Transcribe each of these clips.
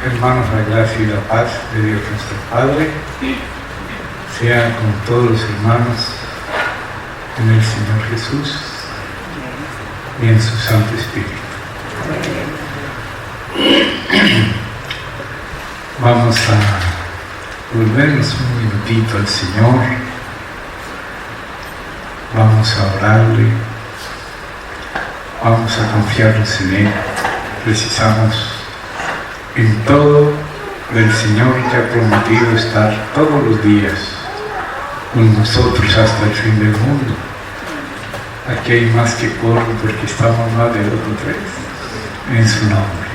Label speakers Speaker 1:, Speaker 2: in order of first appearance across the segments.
Speaker 1: Hermanos, la gracia y la paz de Dios nuestro Padre sea con todos los hermanos en el Señor Jesús y en su Santo Espíritu. Vamos a volvernos un minutito al Señor. Vamos a orarle. Vamos a confiarnos en Él. Precisamos en todo del Señor, que ha prometido estar todos los días con nosotros hasta el fin del mundo. Aquí hay más que coro porque estamos más de 2 o 3 en su nombre.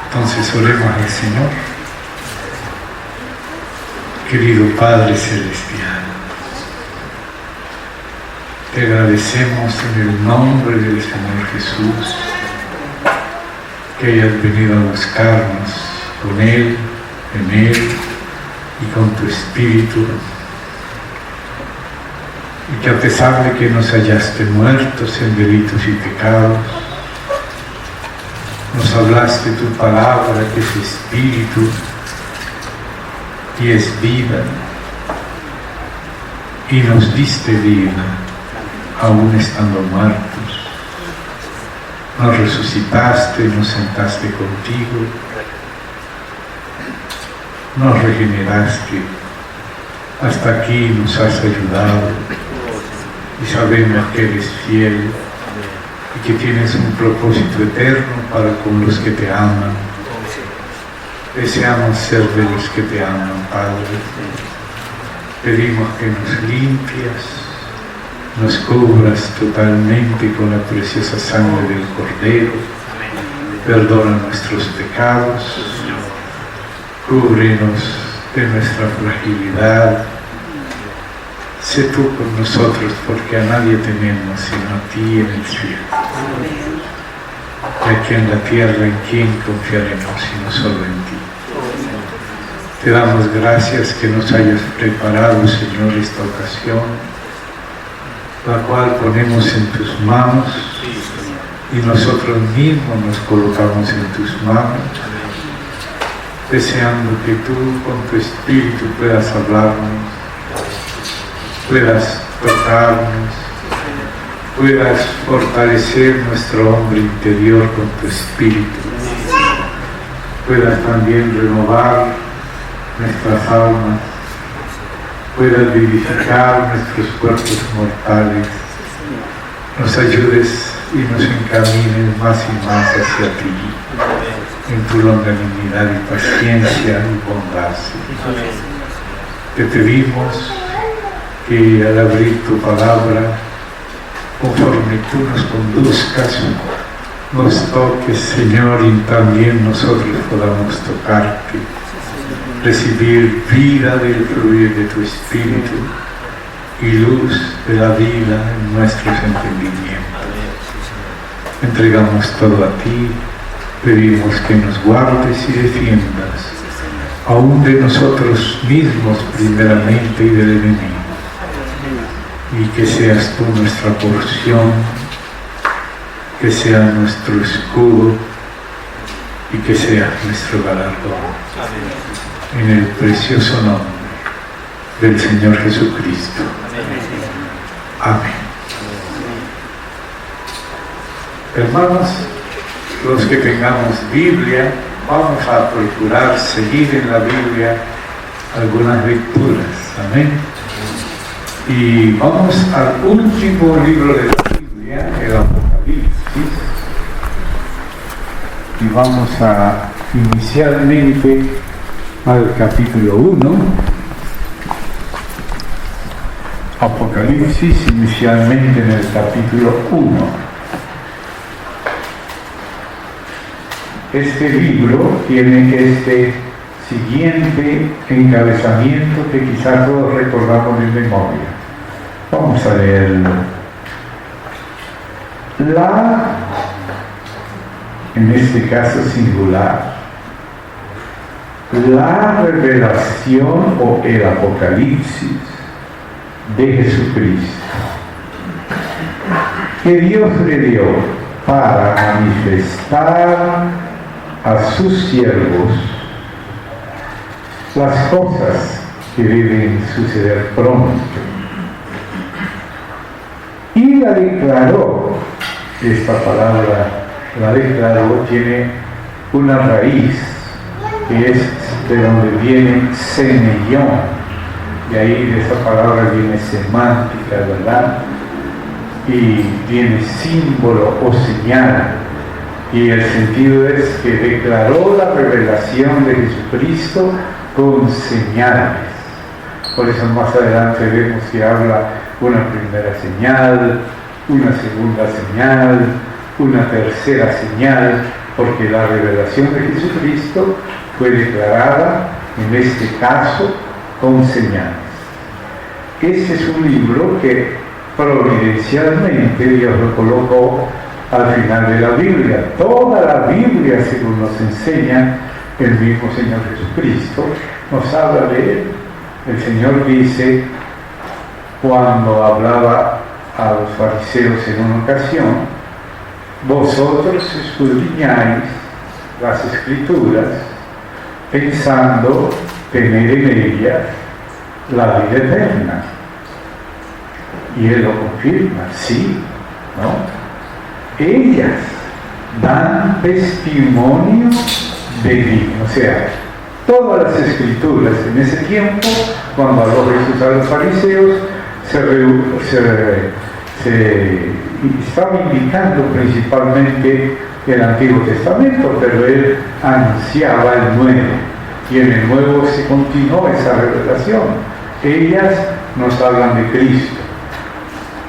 Speaker 1: Entonces oremos al Señor. Querido Padre Celestial, te agradecemos en el nombre del Señor Jesús que hayas venido a buscarnos con Él, en Él y con tu Espíritu, y que a pesar de que nos hallaste muertos en delitos y pecados, nos hablaste tu palabra que es Espíritu y es vida, y nos diste vida aún estando muertos. Nos resucitaste, nos sentaste contigo, nos regeneraste, hasta aquí nos has ayudado y sabemos que eres fiel y que tienes un propósito eterno para con los que te aman. Deseamos ser de los que te aman, Padre. Pedimos que nos limpias, nos cubras totalmente con la preciosa sangre del Cordero, perdona nuestros pecados, cúbrenos de nuestra fragilidad, sé tú con nosotros, porque a nadie tenemos sino a ti en el cielo. Y aquí en la tierra, ¿en quién confiaremos sino solo en ti? Te damos gracias que nos hayas preparado, Señor, esta ocasión, la cual ponemos en tus manos y nosotros mismos nos colocamos en tus manos, deseando que tú con tu Espíritu puedas hablarnos, puedas tocarnos, puedas fortalecer nuestro hombre interior con tu Espíritu, puedas también renovar nuestras almas, puedas vivificar nuestros cuerpos mortales, nos ayudes y nos encamines más y más hacia ti, en tu longanimidad y paciencia y bondad. Te pedimos que al abrir tu palabra, conforme tú nos conduzcas, nos toques, Señor, y también nosotros podamos tocarte, recibir vida del fluir de tu Espíritu y luz de la vida en nuestros entendimientos. Entregamos todo a ti, pedimos que nos guardes y defiendas, aún de nosotros mismos primeramente y del enemigo, y que seas tú nuestra porción, que sea nuestro escudo y que seas nuestro galardón. En el precioso nombre del Señor Jesucristo. Amén. Hermanos, los que tengamos Biblia, vamos a procurar seguir en la Biblia algunas lecturas. Amén. Y vamos al último libro de la Biblia, el Apocalipsis. Y vamos a inicialmente al capítulo 1, Apocalipsis, inicialmente en el capítulo 1. Este libro tiene este siguiente encabezamiento que quizás todos recordamos de memoria. Vamos a leerlo. En este caso singular, la revelación o el Apocalipsis de Jesucristo, que Dios le dio para manifestar a sus siervos las cosas que deben suceder pronto. Y la declaró, esta palabra, la declaró, tiene una raíz, que es de donde viene semillón. De ahí de esa palabra viene semántica, ¿verdad? Y viene símbolo o señal. Y el sentido es que declaró la revelación de Jesucristo con señales. Por eso más adelante vemos que habla una primera señal, una segunda señal, una tercera señal, porque la revelación de Jesucristo fue declarada, en este caso, con señales. Este es un libro que providencialmente Dios lo colocó al final de la Biblia. Toda la Biblia, según nos enseña el mismo Señor Jesucristo, nos habla de Él. El Señor dice, cuando hablaba a los fariseos en una ocasión, vosotros escudriñáis las Escrituras pensando tener en ellas la vida eterna. Y Él lo confirma, sí, ¿no? Ellas dan testimonio de mí. O sea, todas las Escrituras en ese tiempo, cuando habló Jesús a los fariseos, estaba indicando principalmente el Antiguo Testamento, pero Él anunciaba el Nuevo. Y en el Nuevo se continuó esa revelación. Ellas nos hablan de Cristo.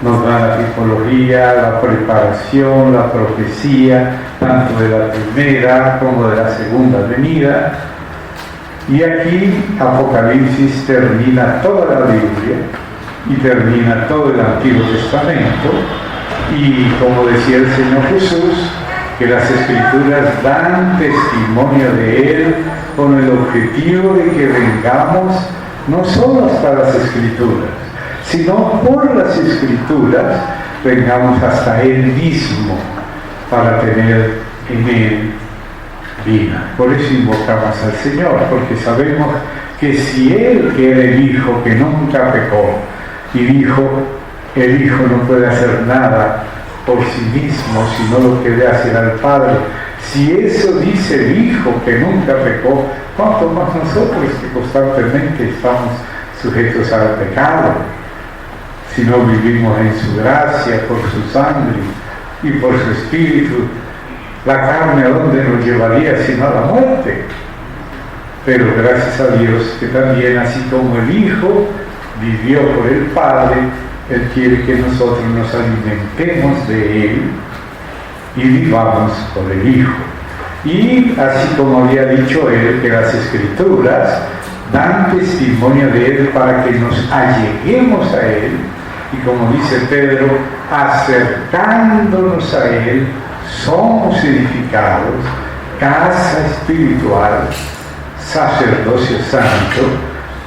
Speaker 1: Nos dan la tipología, la preparación, la profecía, tanto de la primera como de la segunda venida. Y aquí Apocalipsis termina toda la Biblia y termina todo el Antiguo Testamento. Y como decía el Señor Jesús, que las Escrituras dan testimonio de Él con el objetivo de que vengamos no solo hasta las Escrituras, sino por las Escrituras vengamos hasta Él mismo para tener en Él vida. Por eso invocamos al Señor, porque sabemos que si Él, que era el Hijo que nunca pecó, y dijo, el Hijo no puede hacer nada por sí mismo, sino lo que le hace al Padre. Si eso dice el Hijo que nunca pecó, ¿cuánto más nosotros que constantemente estamos sujetos al pecado? Si no vivimos en su gracia, por su sangre y por su Espíritu, la carne a dónde nos llevaría sino a la muerte. Pero gracias a Dios que también, así como el Hijo vivió por el Padre, Él quiere que nosotros nos alimentemos de Él y vivamos por el Hijo. Y así como había dicho Él, que las Escrituras dan testimonio de Él para que nos alleguemos a Él. Y como dice Pedro, acercándonos a Él, somos edificados, casa espiritual, sacerdocio santo,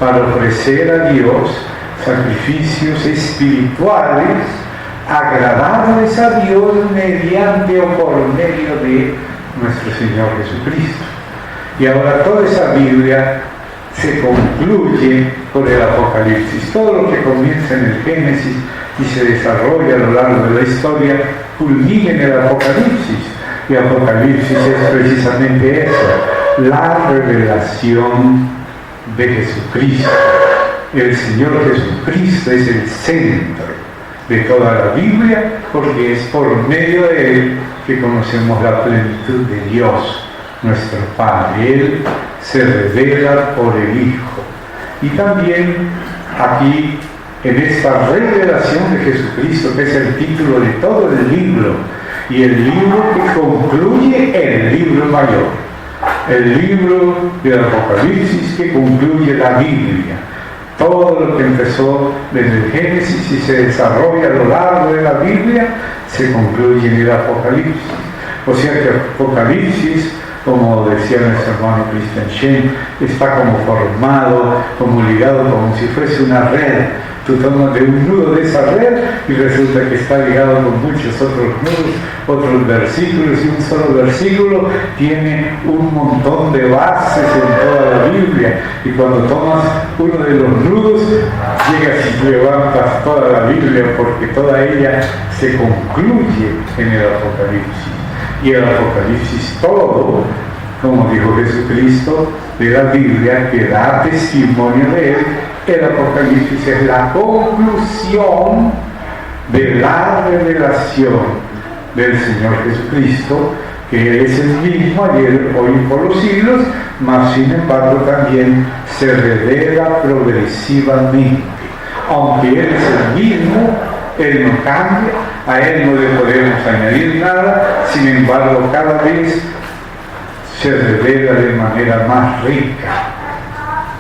Speaker 1: para ofrecer a Dios sacrificios espirituales, agradables a Dios mediante o por medio de nuestro Señor Jesucristo. Y ahora toda esa Biblia se concluye con el Apocalipsis. Todo lo que comienza en el Génesis y se desarrolla a lo largo de la historia culmina en el Apocalipsis. Y Apocalipsis es precisamente eso, la revelación de Jesucristo. El Señor Jesucristo es el centro de toda la Biblia, porque es por medio de Él que conocemos la plenitud de Dios, nuestro Padre. Él se revela por el Hijo. Y también aquí, en esta revelación de Jesucristo, que es el título de todo el libro, y el libro que concluye el libro mayor, el libro del Apocalipsis que concluye la Biblia. Todo lo que empezó desde el Génesis y se desarrolla a lo largo de la Biblia, se concluye en el Apocalipsis. O sea que Apocalipsis como decía nuestro hermano Christian Shen, está como formado, como ligado, como si fuese una red. Tú tomas de un nudo de esa red y resulta que está ligado con muchos otros nudos, otros versículos, y un solo versículo tiene un montón de bases en toda la Biblia. Y cuando tomas uno de los nudos, llegas y levantas toda la Biblia, porque toda ella se concluye en el Apocalipsis. Y el Apocalipsis todo, como dijo Jesucristo, de la Biblia, que da testimonio de él. El Apocalipsis es la conclusión de la revelación del Señor Jesucristo, que Él es el mismo ayer, hoy y por los siglos, mas sin embargo también se revela progresivamente. Aunque Él es el mismo, Él no cambia, a Él no le podemos añadir nada, sin embargo cada vez se revela de manera más rica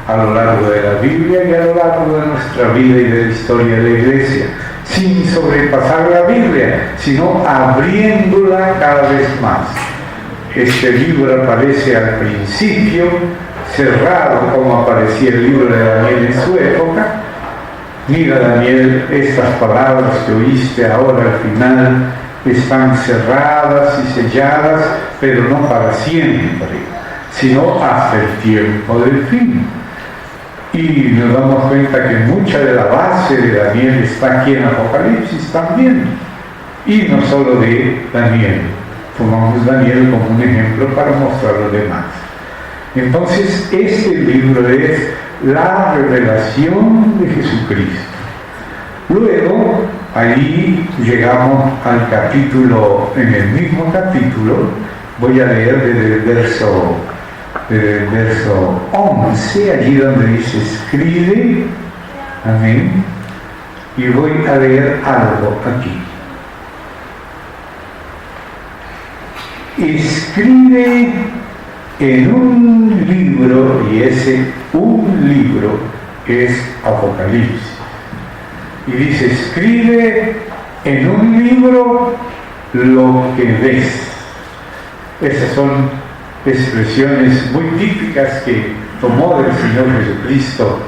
Speaker 1: a lo largo de la Biblia y a lo largo de nuestra vida y de la historia de la Iglesia, sin sobrepasar la Biblia, sino abriéndola cada vez más. Este libro aparece al principio cerrado, como aparecía el libro de Daniel en su época. Mira, Daniel, estas palabras que oíste ahora al final están cerradas y selladas, pero no para siempre, sino hasta el tiempo del fin. Y nos damos cuenta que mucha de la base de Daniel está aquí en Apocalipsis también. Y no solo de Daniel. Tomamos Daniel como un ejemplo para mostrar a los demás. Entonces, este libro es la revelación de Jesucristo. Luego, ahí llegamos al capítulo, en el mismo capítulo, voy a leer desde el verso 11, allí donde dice escribe, amén, y voy a leer algo aquí. Escribe en un libro, y ese un libro es Apocalipsis. Y dice, escribe en un libro lo que ves. Esas son expresiones muy típicas que tomó del Señor Jesucristo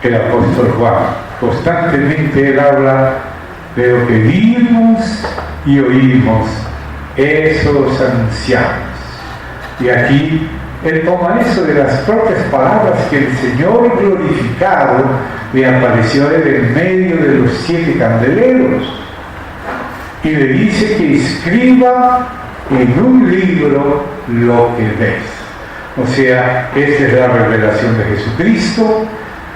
Speaker 1: el apóstol Juan. Constantemente él habla de lo que vimos y oímos esos ancianos. Y aquí él toma eso de las propias palabras que el Señor glorificado le apareció en medio de los 7 candeleros y le dice que escriba en un libro lo que ves. O sea, esta es la revelación de Jesucristo,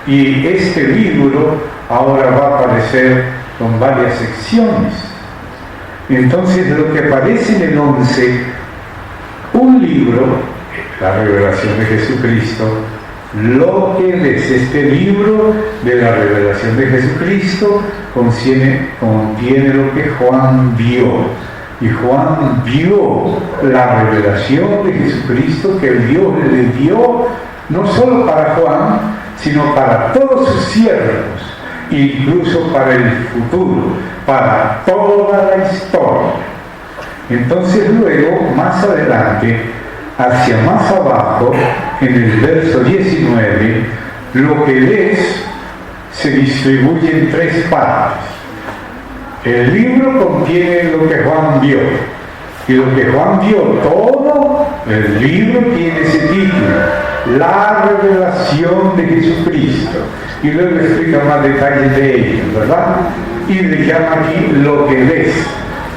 Speaker 1: y este libro ahora va a aparecer con varias secciones. Entonces, lo que aparece en el 11, un libro, la revelación de Jesucristo, lo que ves. Este libro de la revelación de Jesucristo contiene lo que Juan vio. Y Juan vio la revelación de Jesucristo que Dios le dio, no solo para Juan, sino para todos sus siervos, incluso para el futuro, para toda la historia. Entonces luego, más adelante, hacia más abajo, en el verso 19, lo que ves se distribuye en 3 partes. El libro contiene lo que Juan vio, y lo que Juan vio todo, el libro tiene ese título, la revelación de Jesucristo, y luego explica más detalles de ello, ¿verdad? Y le llama aquí lo que ves.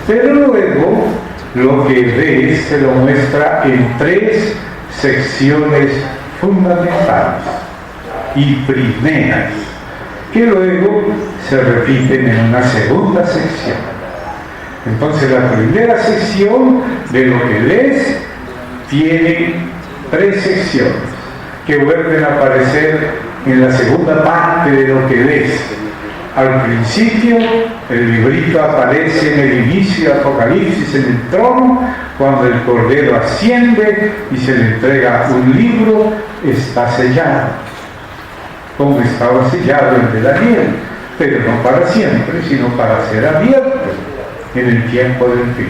Speaker 1: Pero luego, lo que ves se lo muestra en 3 secciones fundamentales y primeras, que luego se repiten en una segunda sección. Entonces la primera sección de lo que ves tiene 3 secciones que vuelven a aparecer en la segunda parte de lo que ves. Al principio el librito aparece en el inicio de Apocalipsis en el trono, cuando el Cordero asciende y se le entrega un libro, está sellado, como estaba sellado el de Daniel, pero no para siempre, sino para ser abierto en el tiempo del fin.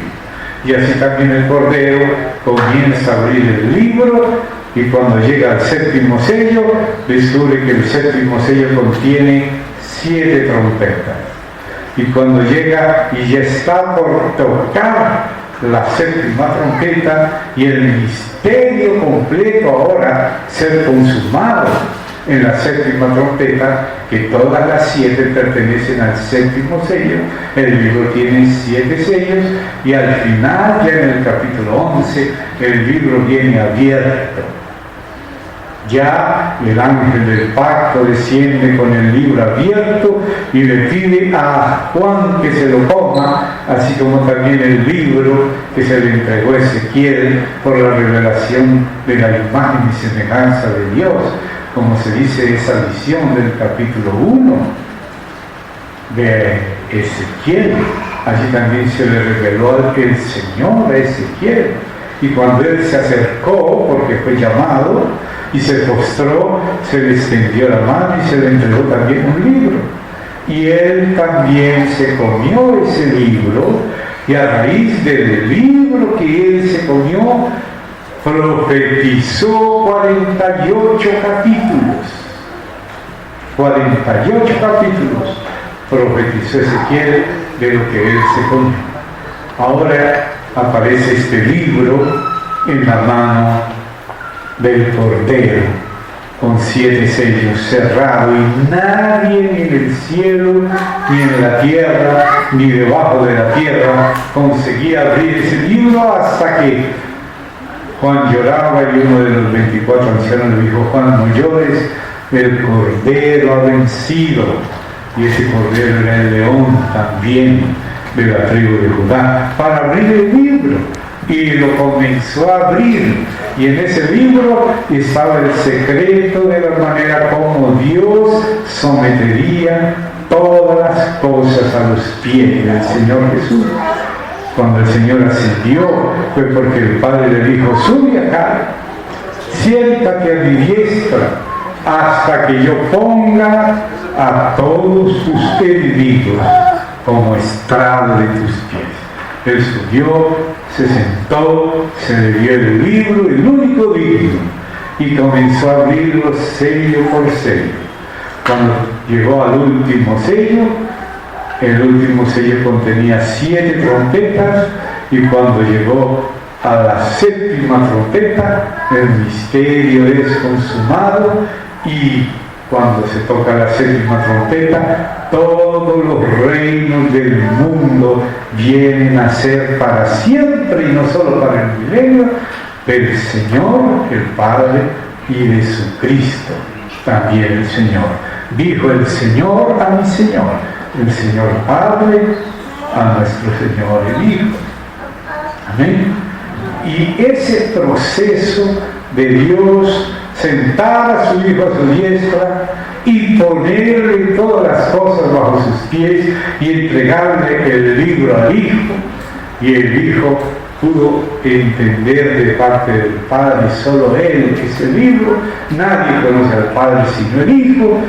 Speaker 1: Y así también el Cordero comienza a abrir el libro, y cuando llega al séptimo sello, descubre que el séptimo sello contiene 7 trompetas. Y cuando llega y ya está por tocar la séptima trompeta y el misterio completo ahora ser consumado en la séptima trompeta, que todas las 7 pertenecen al séptimo sello, el libro tiene 7 sellos, y al final, ya en el capítulo 11, el libro viene abierto. Ya el ángel del pacto desciende con el libro abierto y le pide a Juan que se lo coma, así como también el libro que se le entregó a Ezequiel por la revelación de la imagen y semejanza de Dios, como se dice esa visión del capítulo 1 de Ezequiel. Allí también se le reveló el Señor a Ezequiel, y cuando él se acercó, porque fue llamado, y se postró, se le extendió la mano y se le entregó también un libro. Y él también se comió ese libro, y a raíz del libro que él se comió, profetizó 48 capítulos. 48 capítulos profetizó Ezequiel de lo que él se comió. Ahora aparece este libro en la mano del Cordero, con 7 sellos, cerrado, y nadie ni en el cielo, ni en la tierra, ni debajo de la tierra conseguía abrir ese libro, hasta que Juan lloraba, y uno de los 24 ancianos le dijo: Juan, no llores, el Cordero ha vencido. Y ese Cordero era el león también de la tribu de Judá, para abrir el libro. Y lo comenzó a abrir, y en ese libro estaba el secreto de la manera como Dios sometería todas las cosas a los pies del Señor Jesús. Cuando el Señor ascendió, fue porque el Padre le dijo: sube acá, siéntate a mi diestra, hasta que yo ponga a todos tus enemigos como estrado de tus pies. Él subió, se sentó, se le dio el libro, el único libro, y comenzó a abrirlo sello por sello. Cuando llegó al último sello, el último sello contenía 7 trompetas, y cuando llegó a la séptima trompeta, el misterio es consumado, y cuando se toca la séptima trompeta, todos los reinos del mundo vienen a ser para siempre, y no solo para el milenio, del Señor, el Padre, y de su Cristo, también el Señor. Dijo el Señor a mi Señor, el Señor Padre a nuestro Señor el Hijo. Amén. Y ese proceso de Dios sentar a su Hijo a su diestra y ponerle todas las cosas bajo sus pies y entregarle el libro al Hijo, y el Hijo pudo entender de parte del Padre, solo Él, que ese libro, nadie conoce al Padre sino el Hijo,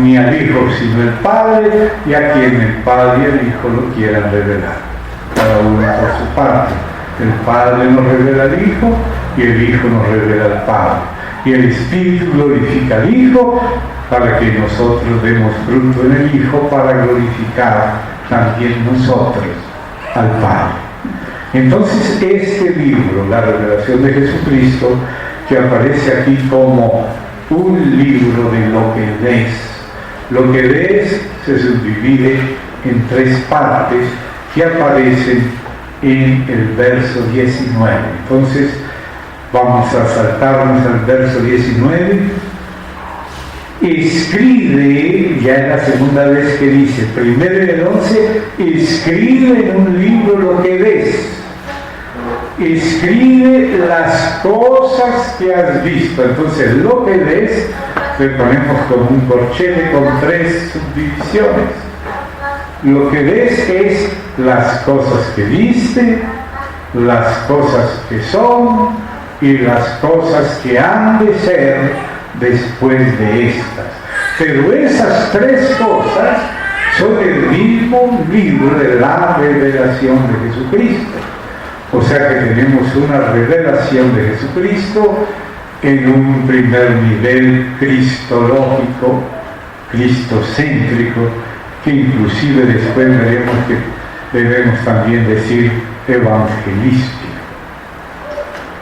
Speaker 1: ni al Hijo sino el Padre, y a quien el Padre y el Hijo lo quieran revelar, cada uno por su parte. El Padre nos revela al Hijo, y el Hijo nos revela al Padre, y el Espíritu glorifica al Hijo, para que nosotros demos fruto en el Hijo, para glorificar también nosotros al Padre. Entonces este libro, la revelación de Jesucristo, que aparece aquí como un libro de lo que ves. Lo que ves se subdivide en 3 partes que aparecen en el verso 19. Entonces vamos a saltarnos al verso 19. Escribe, ya es la segunda vez que dice, primero en el 11, escribe en un libro lo que ves. Escribe las cosas que has visto. Entonces lo que ves le ponemos como un corchete con 3 subdivisiones. Lo que ves es las cosas que viste, las cosas que son y las cosas que han de ser después de estas. Pero esas 3 cosas son el mismo libro de la revelación de Jesucristo. O sea que tenemos una revelación de Jesucristo en un primer nivel cristológico, cristocéntrico, que inclusive después veremos que debemos también decir evangelístico.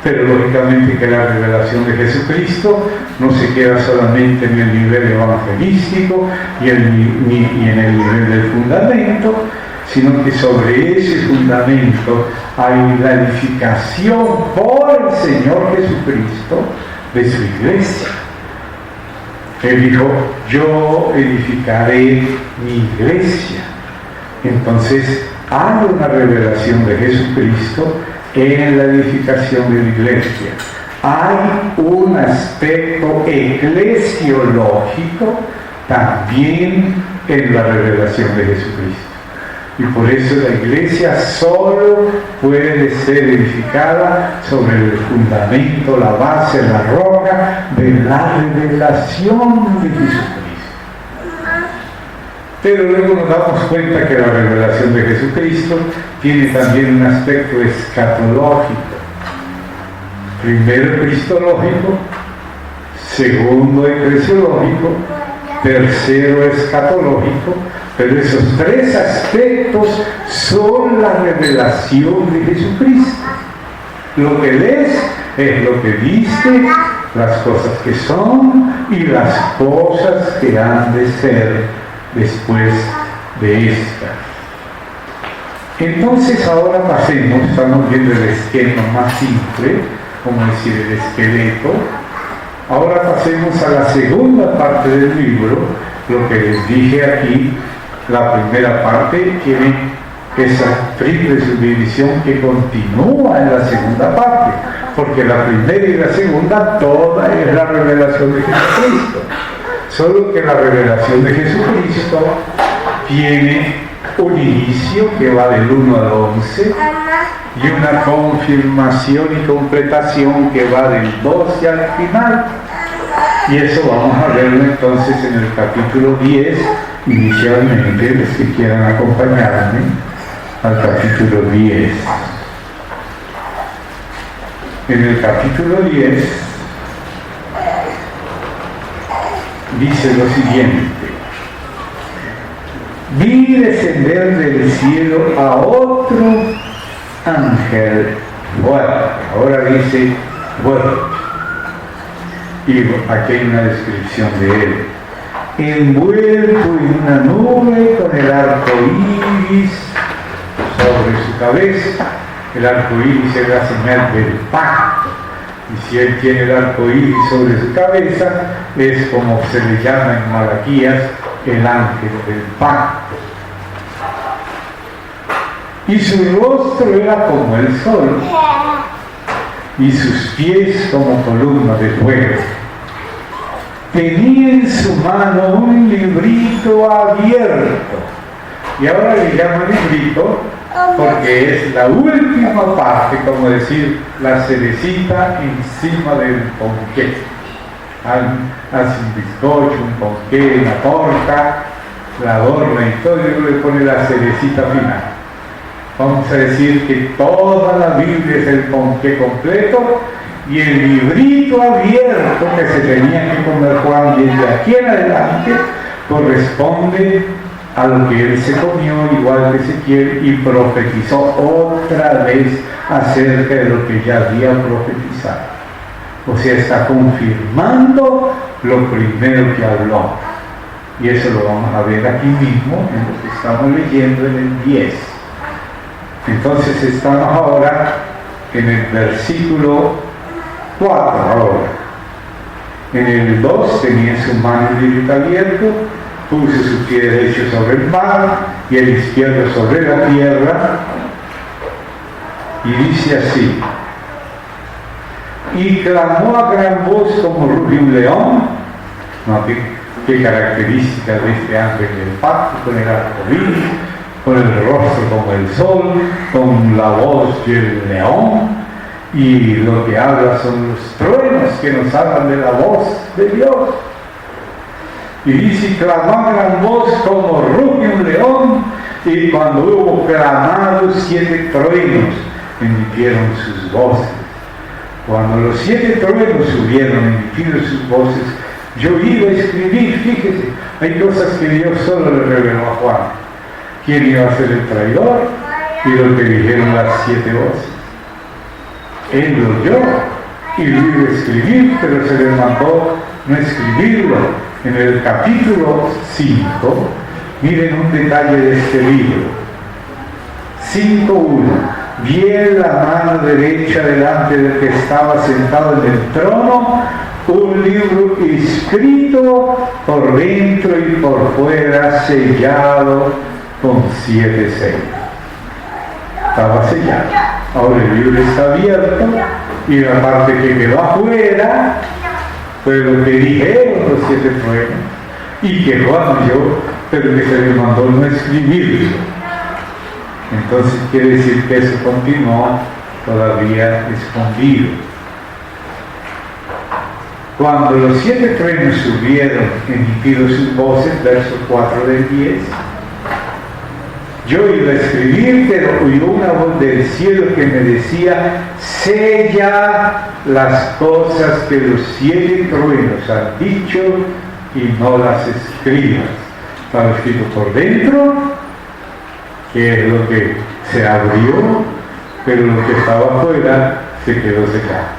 Speaker 1: Pero lógicamente que la revelación de Jesucristo no se queda solamente en el nivel evangelístico y en el nivel del fundamento, sino que sobre ese fundamento hay la edificación por el Señor Jesucristo de su iglesia. Él dijo, yo edificaré mi iglesia. Entonces hay una revelación de Jesucristo en la edificación de la iglesia. Hay un aspecto eclesiológico también en la revelación de Jesucristo. Y por eso la iglesia solo puede ser edificada sobre el fundamento, la base, la roca de la revelación de Jesucristo. Pero luego nos damos cuenta que la revelación de Jesucristo tiene también un aspecto escatológico. Primero cristológico, segundo eclesiológico, tercero escatológico, pero esos tres aspectos son la revelación de Jesucristo. Lo que lees es lo que viste, las cosas que son y las cosas que han de ser después de esta. Entonces ahora pasemos, estamos viendo el esquema más simple, como decir el esqueleto. Ahora pasemos a la segunda parte del libro. Lo que les dije aquí, la primera parte tiene esa triple subdivisión que continúa en la segunda parte, porque la primera y la segunda toda es la revelación de Jesucristo. Solo que la revelación de Jesucristo tiene un inicio que va del 1 al 11 y una confirmación y completación que va del 12 al final. Y eso vamos a verlo entonces en el capítulo 10, inicialmente, los que quieran acompañarme al capítulo 10. En el capítulo 10 dice lo siguiente: vi descender del cielo a otro ángel fuerte. Ahora dice fuerte. Y aquí hay una descripción de él. Envuelto en una nube con el arco iris sobre su cabeza. El arco iris es la señal del pacto. Y si él tiene el arco iris sobre su cabeza, es como se le llama en Malaquías el ángel del pacto. Y su rostro era como el sol, y sus pies como columnas de fuego. Tenía en su mano un librito abierto. Y ahora le llamo librito porque es la última parte, como decir, la cerecita encima del ponqué. Hace un bizcocho, un ponqué, una torta, la adorna y todo, y luego le pone la cerecita final. Vamos a decir que toda la Biblia es el ponqué completo, y el librito abierto que se tenía que comer Juan desde aquí en adelante corresponde a lo que él se comió, igual que Ezequiel, y profetizó otra vez acerca de lo que ya había profetizado. O sea, está confirmando lo primero que habló. Y eso lo vamos a ver aquí mismo en lo que estamos leyendo en el 10. Entonces estamos ahora en el versículo 4 ahora. En el 2 tenía en su mano el librito abierto, puso su pie derecho sobre el mar y el izquierdo sobre la tierra, y dice así: y clamó a gran voz como ruge un león. ¿No? ¿Qué características de este ángel del pacto? Con el arco iris, con el rostro como el sol, con la voz del león. Y lo que habla son los truenos que nos hablan de la voz de Dios. Y dice: clamó a gran voz como ruge un león. Y cuando hubo clamado 7 truenos emitieron sus voces. Cuando los 7 truenos subieron, emitieron sus voces, yo iba a escribir, fíjese, hay cosas que Dios solo le reveló a Juan. ¿Quién iba a ser el traidor? Y lo que dijeron las 7 voces. Él lo oyó y lo iba a escribir, pero se le mandó no escribirlo. En el capítulo 5, miren un detalle de este libro. 5:1. Vi en la mano derecha delante del que estaba sentado en el trono un libro escrito por dentro y por fuera, sellado con 7 sellos. Estaba sellado. Ahora el libro está abierto y la parte que quedó afuera fue lo que dijeron los 7 truenos y que Juan oyó, pero que se le mandó no escribirlo. Entonces quiere decir que eso continuó todavía escondido. Cuando los 7 truenos subieron, emitidos sus voces, verso 4 del 10, yo iba a escribir, pero oyó una voz del cielo que me decía: sella las cosas que los 7 truenos han dicho y no las escribas. Estaba escrito por dentro, que es lo que se abrió, pero lo que estaba afuera se quedó sellado.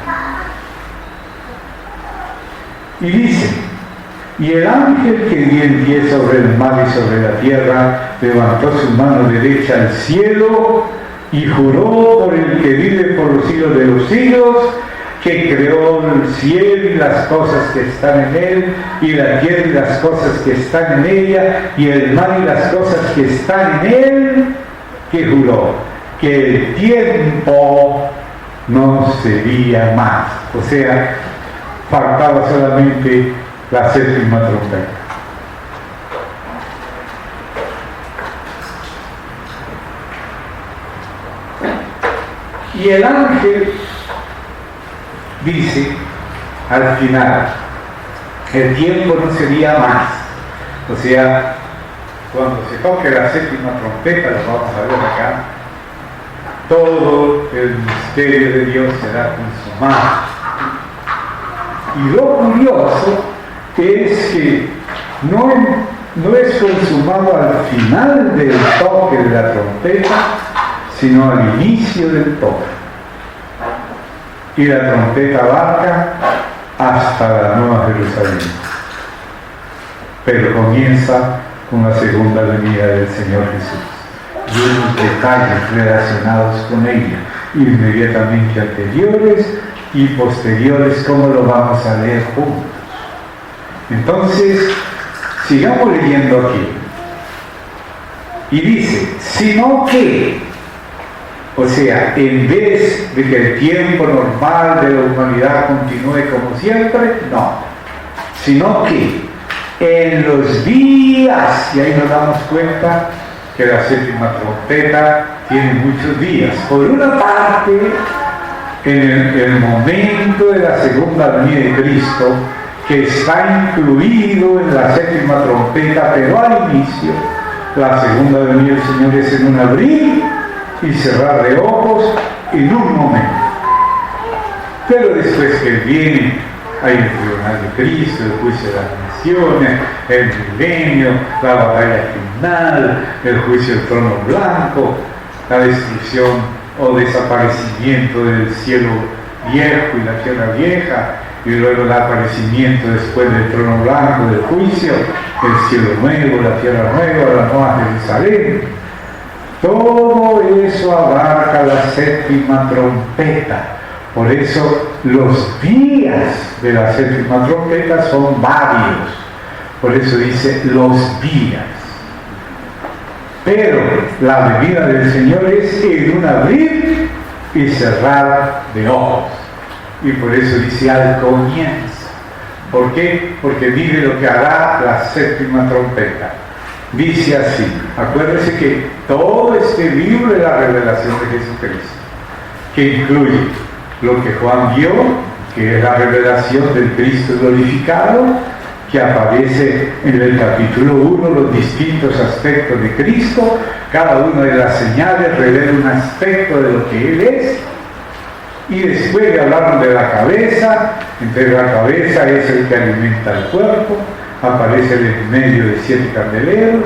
Speaker 1: Y dice: y el ángel que vi en pie sobre el mar y sobre la tierra levantó su mano derecha al cielo y juró por el que vive por los siglos de los siglos, que creó el cielo y las cosas que están en él, y la tierra y las cosas que están en ella, y el mar y las cosas que están en él, que juró que el tiempo no sería más. O sea, faltaba solamente la 7ª trompeta. Y el ángel dice al final: el tiempo no sería más. O sea, cuando se toque la 7ª trompeta, lo vamos a ver acá, todo el misterio de Dios será consumado. Y lo curioso es que no es consumado al final del toque de la trompeta, sino al inicio del toque. Y la trompeta abarca hasta la Nueva Jerusalén. Pero comienza con la segunda venida del Señor Jesús y unos detalles relacionados con ella, inmediatamente anteriores y posteriores, como lo vamos a leer juntos. Entonces, sigamos leyendo aquí. Y dice: sino que, o sea, en vez de que el tiempo normal de la humanidad continúe como siempre, no, sino que en los días, y ahí nos damos cuenta que la 7ª trompeta tiene muchos días. Por una parte, en el momento de la segunda venida de Cristo, que está incluido en la 7ª trompeta, pero al inicio, la segunda venida del Señor es en un abrir y cerrar de ojos en un momento. Pero después que viene, hay el tribunal de Cristo, el juicio de las naciones, el milenio, la batalla final, el juicio del trono blanco, la destrucción o desaparecimiento del cielo viejo y la tierra vieja, y luego el aparecimiento después del trono blanco, del juicio, el cielo nuevo, la tierra nueva, la nueva Jerusalén. Todo eso abarca la 7ª trompeta. Por eso los días de la 7ª trompeta son varios. Por eso dice los días. Pero la venida del Señor es en un abrir y cerrar de ojos. Y por eso dice al comienzo. ¿Por qué? Porque mire lo que hará la 7ª trompeta. Dice así, acuérdese que todo este libro es la revelación de Jesucristo, que incluye lo que Juan vio, que es la revelación del Cristo glorificado, que aparece en el capítulo 1, los distintos aspectos de Cristo. Cada una de las señales revela un aspecto de lo que Él es. Y después le hablaron de la cabeza, entonces la cabeza es el que alimenta el cuerpo, aparece en medio de 7 candeleros,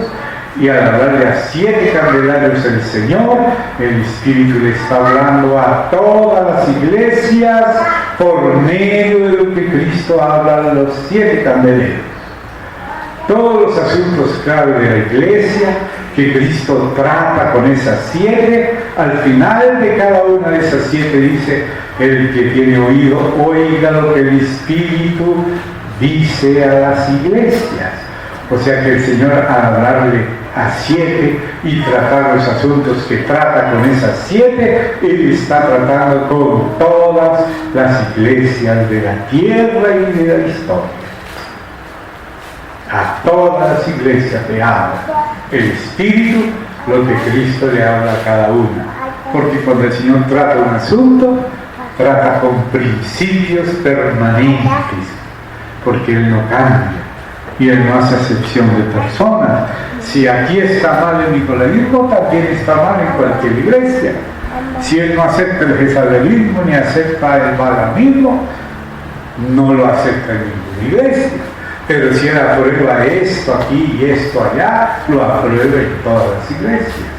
Speaker 1: y al hablarle a 7 candelarios el Señor, el Espíritu le está hablando a todas las iglesias por medio de lo que Cristo habla a los 7 candeleros. Todos los asuntos clave de la iglesia que Cristo trata con esas 7, al final de cada una de esas 7 dice: el que tiene oído, oiga lo que el Espíritu dice a las iglesias. O sea que el Señor, al hablarle a 7 y tratar los asuntos que trata con esas 7, Él está tratando con todas las iglesias de la tierra y de la historia. A todas las iglesias le habla el Espíritu lo que Cristo le habla a cada una. Porque cuando el Señor trata un asunto, trata con principios permanentes, porque Él no cambia y Él no hace acepción de personas. Si aquí está mal el nicolaísmo, también está mal en cualquier iglesia. Si Él no acepta el jezabelismo ni acepta el balamismo, no lo acepta en ninguna iglesia. Pero si Él aprueba esto aquí y esto allá, lo aprueba en todas las iglesias.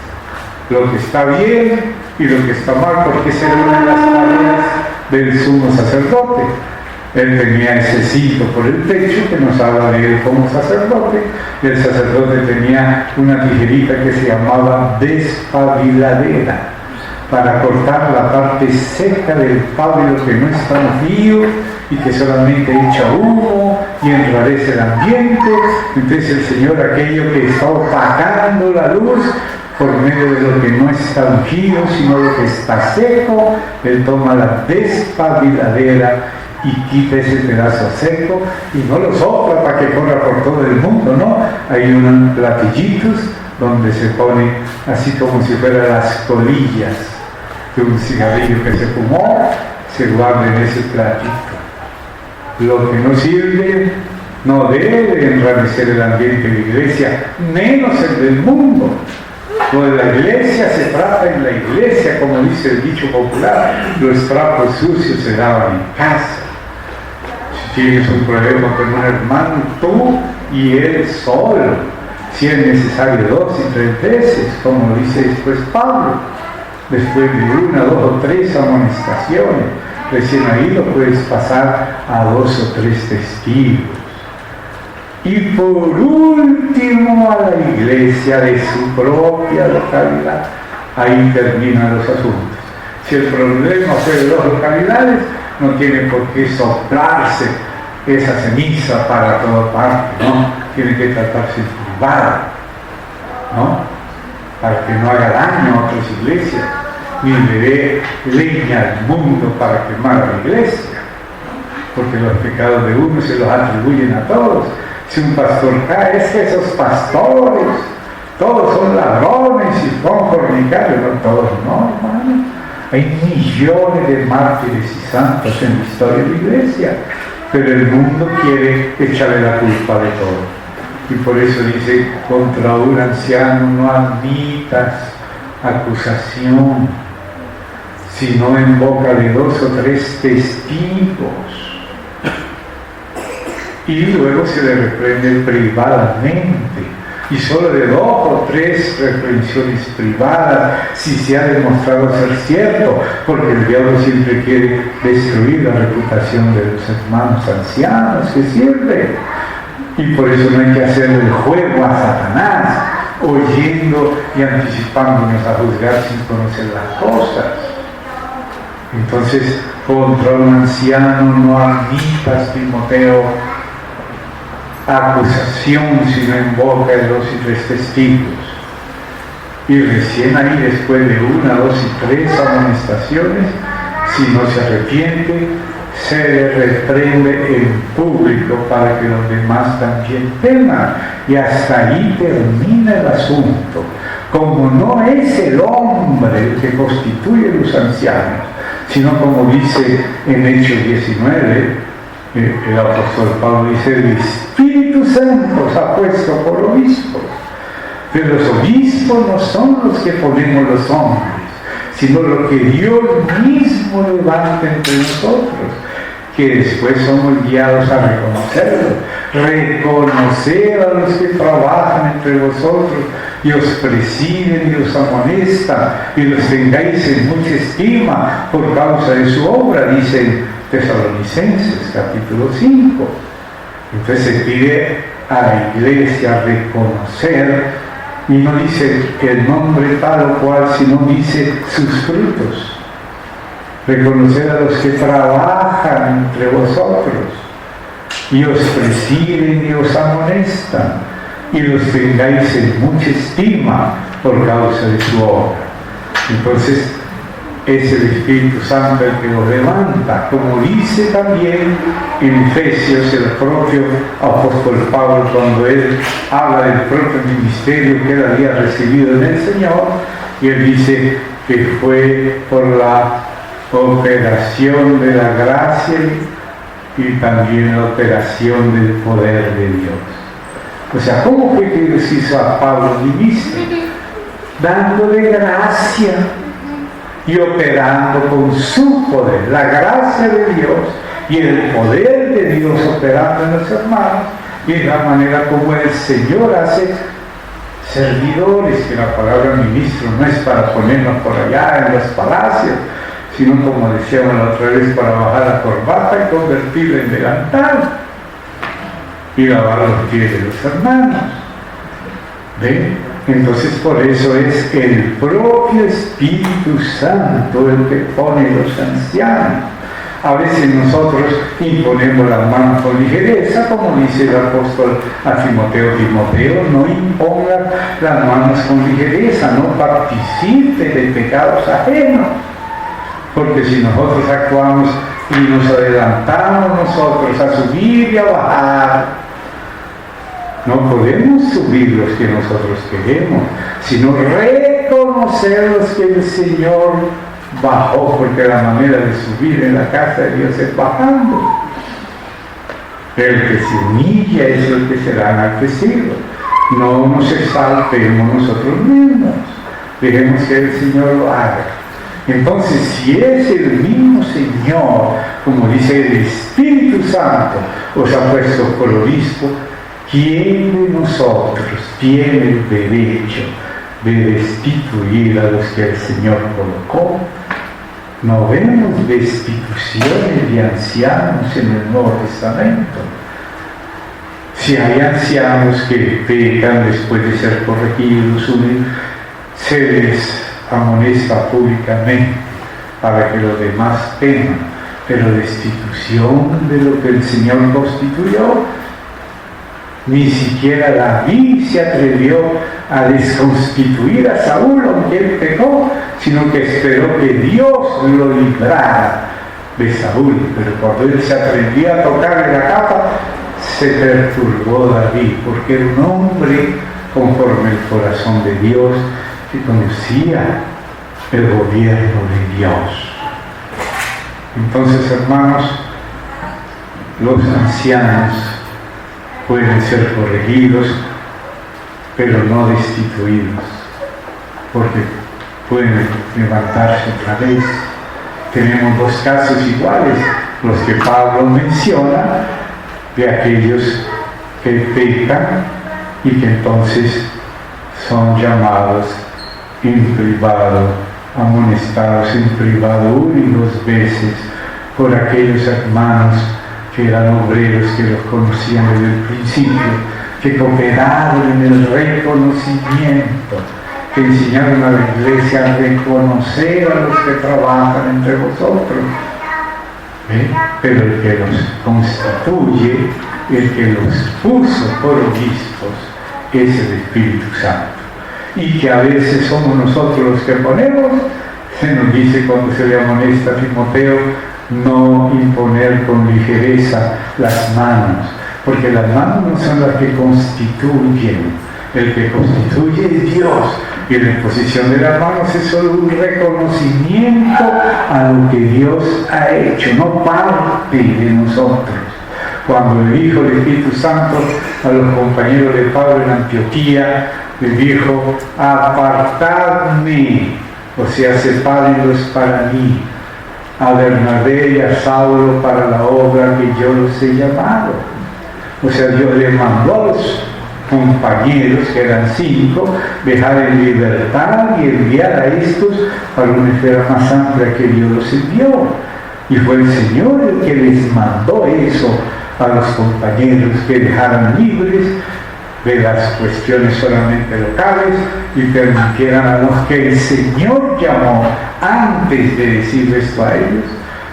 Speaker 1: Lo que está bien y lo que está mal, porque esa era una de las tareas del sumo sacerdote. Él tenía ese cinto por el pecho que nos habla de él como sacerdote, y el sacerdote tenía una tijerita que se llamaba despabiladera, para cortar la parte seca del pábilo que no es tan frío y que solamente echa humo y enrarece el ambiente. Entonces el Señor, aquello que está opacando la luz por medio de lo que no está ungido, sino lo que está seco, Él toma la despabiladera y quita ese pedazo seco y no lo sopla para que corra por todo el mundo, ¿no? Hay unos platillitos donde se pone así como si fueran las colillas de un cigarrillo que se fumó, se guarda en ese platito. Lo que no sirve no debe enrarecer el ambiente de la iglesia, menos el del mundo. Lo de la iglesia se trata en la iglesia, como dice el dicho popular: los trapos sucios se lavan en casa. Si tienes un problema con un hermano, tú y él solo, si es necesario 2 y 3 veces, como dice después Pablo, después de 1, 2 o 3 amonestaciones, recién ahí lo puedes pasar a 2 o 3 testigos. Y por último a la iglesia de su propia localidad. Ahí terminan los asuntos. Si el problema fue de 2 localidades, no tiene por qué soplarse esa ceniza para toda parte, ¿no? Tiene que tratarse en privado, ¿no? Para que no haga daño a otras iglesias, ni le dé leña al mundo para quemar a la iglesia, porque los pecados de uno se los atribuyen a todos. Si un pastor cae, es que esos pastores todos son ladrones y son fornicarios. No, todos no, hermano. Hay millones de mártires y santos en la historia de la iglesia, pero el mundo quiere echarle la culpa de todo. Y por eso dice: contra un anciano no admitas acusación, sino en boca de 2 o 3 testigos. Y luego se le reprende privadamente, y solo de 2 o 3 reprensiones privadas, si se ha demostrado ser cierto, porque el diablo siempre quiere destruir la reputación de los hermanos ancianos que sirven. Y por eso no hay que hacerle el juego a Satanás, oyendo y anticipándonos a juzgar sin conocer las cosas. Entonces, contra un anciano no admitas, Timoteo, acusación, sino en boca de 2 y 3 testigos. Y recién ahí, después de 1, 2 y 3 amonestaciones, si no se arrepiente, se le reprende en público para que los demás también teman. Y hasta ahí termina el asunto. Como no es el hombre el que constituye los ancianos, sino como dice en Hechos 19, El apóstol Pablo dice: el Espíritu Santo os ha puesto por obispos. Pero los obispos no son los que ponemos los hombres, sino lo que Dios mismo levanta entre nosotros, que después somos guiados a reconocerlo. Reconocer a los que trabajan entre vosotros y os presiden y os amonestan y los tengáis en mucha estima por causa de su obra, dice en Tesalonicenses capítulo 5. Entonces se pide a la iglesia reconocer, y no dice el nombre tal o cual, sino dice sus frutos. Reconocer a los que trabajan entre vosotros y os presiden y os amonestan y los tengáis en mucha estima por causa de su obra. Entonces es el Espíritu Santo el que los levanta, como dice también en Efesios el propio apóstol Pablo, cuando él habla del propio ministerio que él había recibido en el Señor, y él dice que fue por la operación de la gracia y también la operación del poder de Dios. O sea, ¿cómo fue que Dios hizo a Pablo ministro? Dándole gracia y operando con su poder, la gracia de Dios y el poder de Dios operando en los hermanos, y es la manera como el Señor hace servidores, que la palabra ministro no es para ponernos por allá en los palacios, sino, como decíamos la otra vez, para bajar la corbata y convertirla en delantal y lavar los pies de los hermanos. ¿Ven? Entonces, por eso es el propio Espíritu Santo el que pone los ancianos. A veces nosotros imponemos las manos con ligereza, como dice el apóstol a Timoteo: Timoteo, no imponga las manos con ligereza, no participe de pecados ajenos. Porque si nosotros actuamos y nos adelantamos nosotros a subir y a bajar, no podemos subir los que nosotros queremos, sino reconocer los que el Señor bajó, porque la manera de subir en la casa de Dios es bajando. El que se humilla es el que será enaltecido. No nos exaltemos nosotros mismos, dejemos que el Señor lo haga. Entonces, si es el mismo Señor, como dice el Espíritu Santo, os ha puesto por obispo, ¿quién de nosotros tiene el derecho de destituir a los que el Señor colocó? No vemos destituciones de ancianos en el Nuevo Testamento. Si hay ancianos que pecan después de ser corregidos, se les amonesta públicamente para que los demás teman, pero destitución de lo que el Señor constituyó, ni siquiera David se atrevió a desconstituir a Saúl, aunque él pecó, sino que esperó que Dios lo librara de Saúl. Pero cuando él se atrevía a tocarle la capa, se perturbó David, porque era un hombre conforme el corazón de Dios, que conocía el gobierno de Dios. Entonces, hermanos, los ancianos pueden ser corregidos, pero no destituidos, porque pueden levantarse otra vez. Tenemos dos casos iguales, los que Pablo menciona, de aquellos que pecan y que entonces son llamados en privado, amonestados en privado 1 y 2 veces por aquellos hermanos que eran obreros, que los conocían desde el principio, que cooperaron en el reconocimiento, que enseñaron a la iglesia a reconocer a los que trabajan entre vosotros. Pero el que los constituye, el que los puso por obispos, es el Espíritu Santo. Y que a veces somos nosotros los que ponemos. Se nos dice cuando se le amonesta a Timoteo, no imponer con ligereza las manos, porque las manos no son las que constituyen. El que constituye es Dios, y la imposición de las manos es solo un reconocimiento a lo que Dios ha hecho, no parte de nosotros. Cuando le dijo el Espíritu Santo a los compañeros de Pablo en Antioquía, le dijo: apartadme, o sea, sepárenlos para mí, a Bernabé y a Saulo para la obra que yo los he llamado. O sea, Dios le mandó a los compañeros, que eran 5, dejar en libertad y enviar a estos para una esfera más amplia que Dios los envió. Y fue el Señor el que les mandó eso a los compañeros, que dejaran libres de las cuestiones solamente locales y permitieran a los que el Señor llamó antes de decir esto a ellos,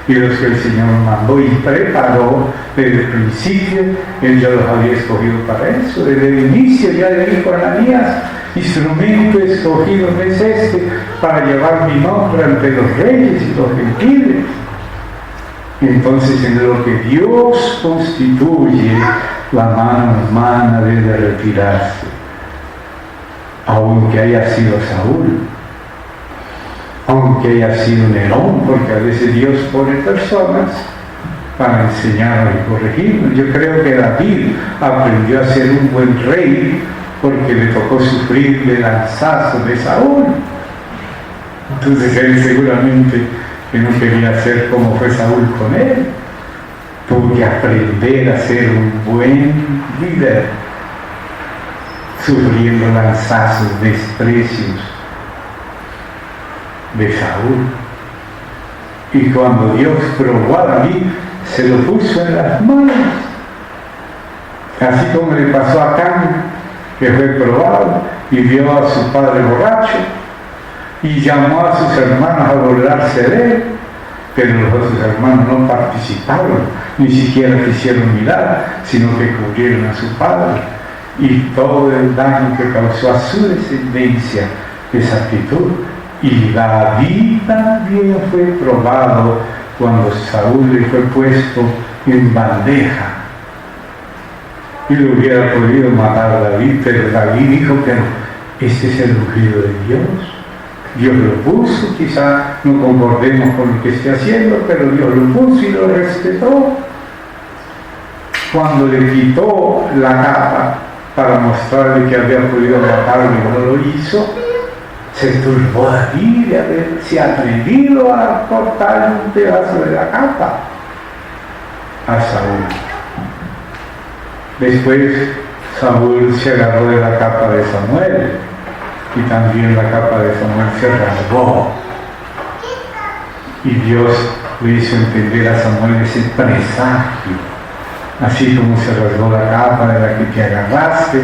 Speaker 1: y los que el Señor mandó y preparó desde el principio. Él ya los había escogido para eso. Desde el inicio ya le dijo a Ananías: instrumento escogido es este para llevar mi nombre ante los reyes y los gentiles. Entonces, en lo que Dios constituye, la mano humana debe retirarse, aunque haya sido Saúl, aunque haya sido Nerón, porque a veces Dios pone personas para enseñarnos y corregirnos. Yo creo que David aprendió a ser un buen rey porque le tocó sufrir de lanzazos de Saúl. Entonces él seguramente, que no quería ser como fue Saúl con él, tuvo que aprender a ser un buen líder, sufriendo lanzazos, desprecios de Saúl. Y cuando Dios probó a David, se lo puso en las manos, así como le pasó a Can, que fue probado y vio a su padre borracho y llamó a sus hermanos a burlarse de él, pero los otros hermanos no participaron, ni siquiera quisieron mirar, sino que cubrieron a su padre, y todo el daño que causó a su descendencia esa actitud. Y David también fue probado cuando Saúl le fue puesto en bandeja y lo hubiera podido matar a David, pero David dijo: pero este es el ungido de Dios. Dios lo puso, quizá no concordemos con lo que esté haciendo, pero Dios lo puso y lo respetó. Cuando le quitó la capa para mostrarle que había podido matarlo y no lo hizo, se turbó David de haberse atrevido a cortar un pedazo de la capa a Saúl. Después Saúl se agarró de la capa de Samuel, y también la capa de Samuel se rasgó, y Dios le hizo entender a Samuel ese presagio: así como se rasgó la capa de la que te agarraste,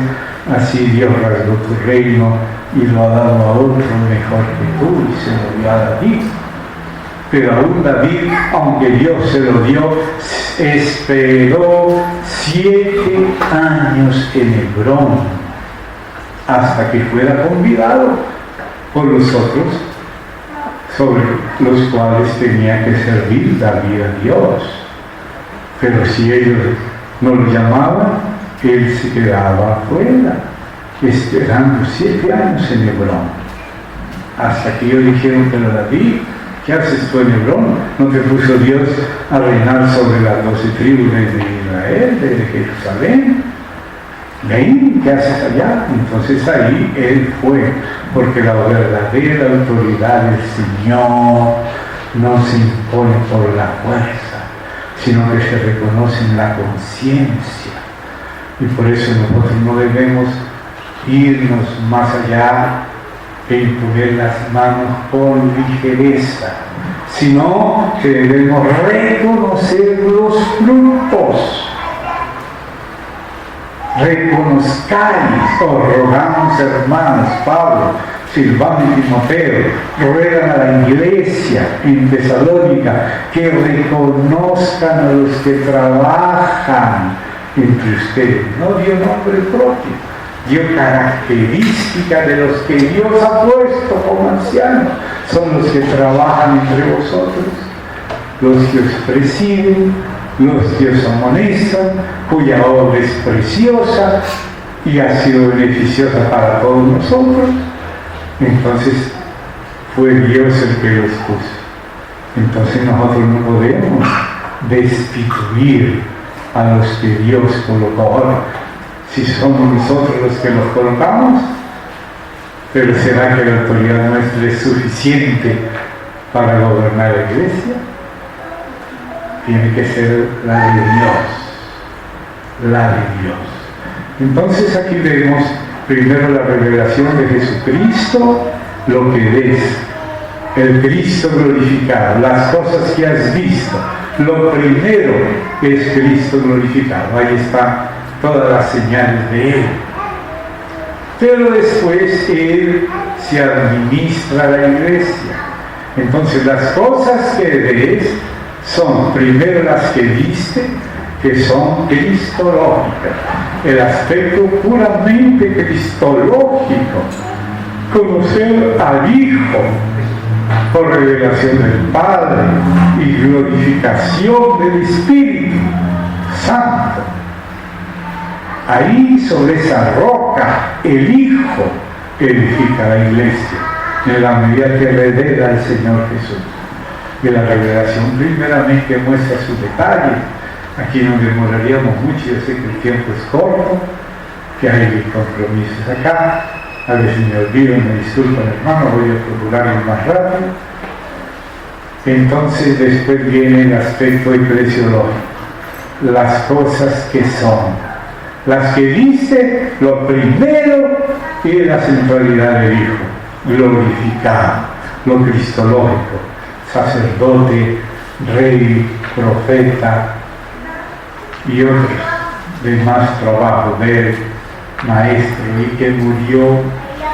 Speaker 1: así Dios rasgó tu reino y lo ha dado a otro mejor que tú, y se lo dio a David. Pero aún David, aunque Dios se lo dio, esperó 7 años en Hebrón hasta que fuera convidado por los otros sobre los cuales tenía que servir David a Dios. Pero si ellos no lo llamaban, él se quedaba afuera, esperando 7 años en Hebrón, hasta que ellos dijeron: pero David, ¿qué haces tú en Hebrón? ¿No te puso Dios a reinar sobre las 12 tribus de Israel, desde Jerusalén? Ven, ¿qué haces allá? Entonces ahí él fue, porque la verdadera autoridad del Señor no se impone por la fuerza, sino que se reconoce en la conciencia. Y por eso nosotros no debemos irnos más allá e imponer las manos con ligereza, sino que debemos reconocer los frutos. Reconozcáis, os rogamos, hermanos, Pablo, Silvano y Timoteo, ruegan a la iglesia en Tesalónica que reconozcan a los que trabajan entre ustedes. No dio nombre propio, dio características de los que Dios ha puesto como ancianos. Son los que trabajan entre vosotros, los que os presiden, los que os amonestan, cuya obra es preciosa y ha sido beneficiosa para todos nosotros. Entonces fue Dios el que los puso. Entonces nosotros no podemos destituir a los que Dios colocó. Ahora, si somos nosotros los que los colocamos, pero ¿será que la autoridad nuestra es suficiente para gobernar la iglesia? Tiene que ser la de Dios, la de Dios. Entonces aquí vemos primero la revelación de Jesucristo, lo que es el Cristo glorificado, las cosas que has visto. Lo primero es Cristo glorificado, ahí están todas las señales de Él. Pero después Él se administra a la iglesia. Entonces las cosas que ves son primero las que viste, que son cristológicas, el aspecto puramente cristológico, conocer al Hijo por revelación del Padre y glorificación del Espíritu Santo. Ahí sobre esa roca el Hijo edifica la iglesia en la medida que le hereda al Señor Jesús. Y la revelación primeramente muestra sus detalles. Aquí nos demoraríamos mucho, yo sé que el tiempo es corto, que hay compromisos acá. A ver si me olvido, me disculpan hermano, voy a procurarlo más rápido. Entonces después viene el aspecto eclesiológico, las cosas que son, las que dice lo primero es la centralidad del Hijo, glorificado, lo cristológico, sacerdote, rey, profeta y otros de más trabajo, ver maestro, y que murió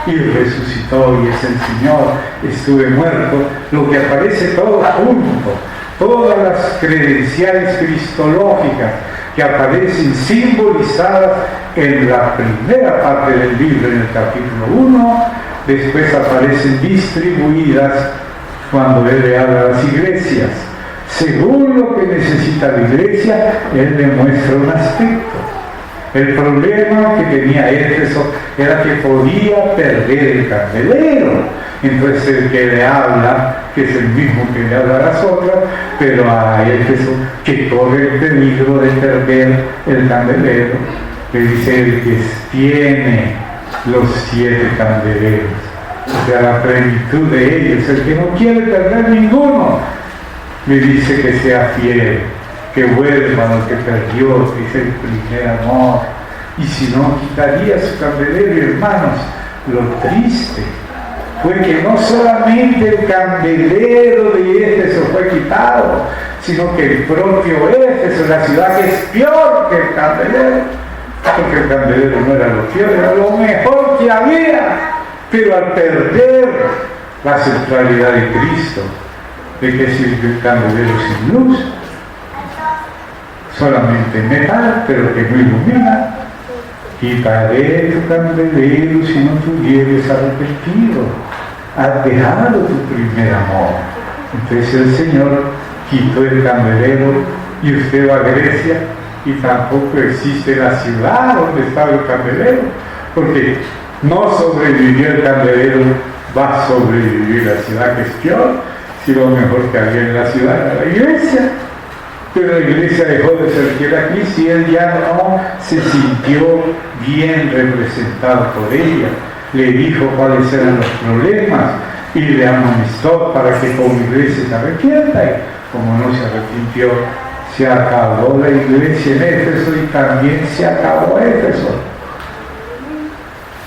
Speaker 1: y resucitó y es el Señor, estuve muerto, lo que aparece todo junto, todas las credenciales cristológicas que aparecen simbolizadas en la primera parte del libro, en el capítulo 1, después aparecen distribuidas cuando Él le habla a las iglesias. Según lo que necesita la iglesia, Él le muestra un aspecto. El problema que tenía Éfeso era que podía perder el candelero. Entonces el que le habla, que es el mismo que le habla a las otras, pero a Éfeso, que corre el peligro de perder el candelero, le dice el que tiene los 7 candeleros, o sea, la plenitud de ellos, el que no quiere perder ninguno, le dice que sea fiel, que vuelva a lo que perdió, que es el primer amor, y si no, quitaría su candelero. Y hermanos, lo triste fue que no solamente el candelero de Éfeso fue quitado, sino que el propio Éfeso, la ciudad que es peor que el candelero, porque el candelero no era lo peor, era lo mejor que había, pero al perder la centralidad de Cristo, ¿de qué sirve el candelero sin luz? Solamente metal, pero que no ilumina. Quitaré tu candelero si no tuvieres arrepentido. Has dejado tu primer amor. Entonces el Señor quitó el candelero y usted va a Grecia y tampoco existe la ciudad donde estaba el candelero, porque no sobrevivió el candelero, va a sobrevivir la ciudad, que es peor. Si lo mejor que había en la ciudad era la iglesia. Pero la iglesia dejó de ser fiel a Cristo y él ya no se sintió bien representado por ella. Le dijo cuáles eran los problemas y le amonestó para que como iglesia se arrepienta. Y como no se arrepintió, se acabó la iglesia en Éfeso y también se acabó Éfeso.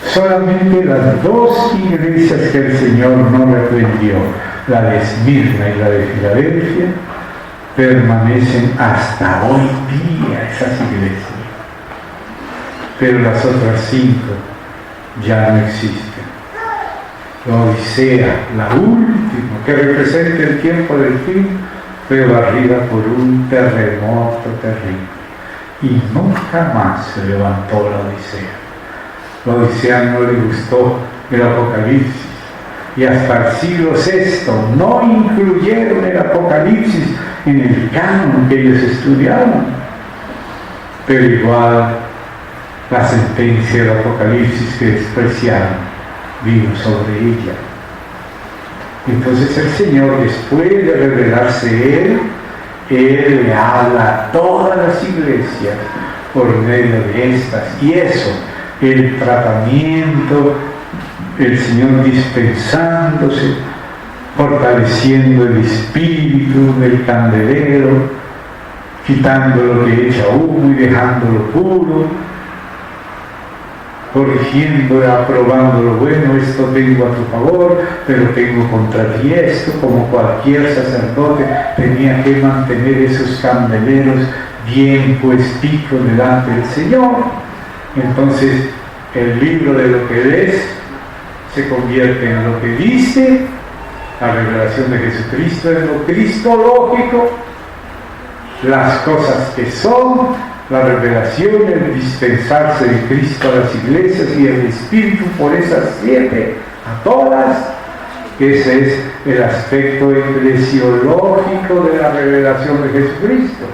Speaker 1: Solamente las 2 iglesias que el Señor no reprendió, la de Esmirna y la de Filadelfia, permanecen hasta hoy día esas iglesias, pero las otras 5 ya no existen. La Odisea, la última, que representa el tiempo del fin, fue barrida por un terremoto terrible y nunca más se levantó la Odisea. La Odisea no le gustó el Apocalipsis y hasta el siglo VI no incluyeron el Apocalipsis en el canon que ellos estudiaron, pero igual la sentencia del Apocalipsis que despreciaron vino sobre ella. Entonces el Señor, después de revelarse Él Él le habla a todas las iglesias por medio de estas. Y eso, el tratamiento, el Señor dispensándose, fortaleciendo el espíritu del candelero, quitando lo que echa humo y dejándolo puro, corrigiendo, aprobando lo bueno. Esto tengo a tu favor, pero tengo contra ti esto. Como cualquier sacerdote tenía que mantener esos candeleros bien puesticos delante del Señor. Entonces el libro de lo que ves se convierte en lo que dice. La revelación de Jesucristo es lo cristológico, las cosas que son, la revelación, el dispensarse de Cristo a las iglesias y el Espíritu por esas 7, a todas. Ese es el aspecto eclesiológico de la revelación de Jesucristo.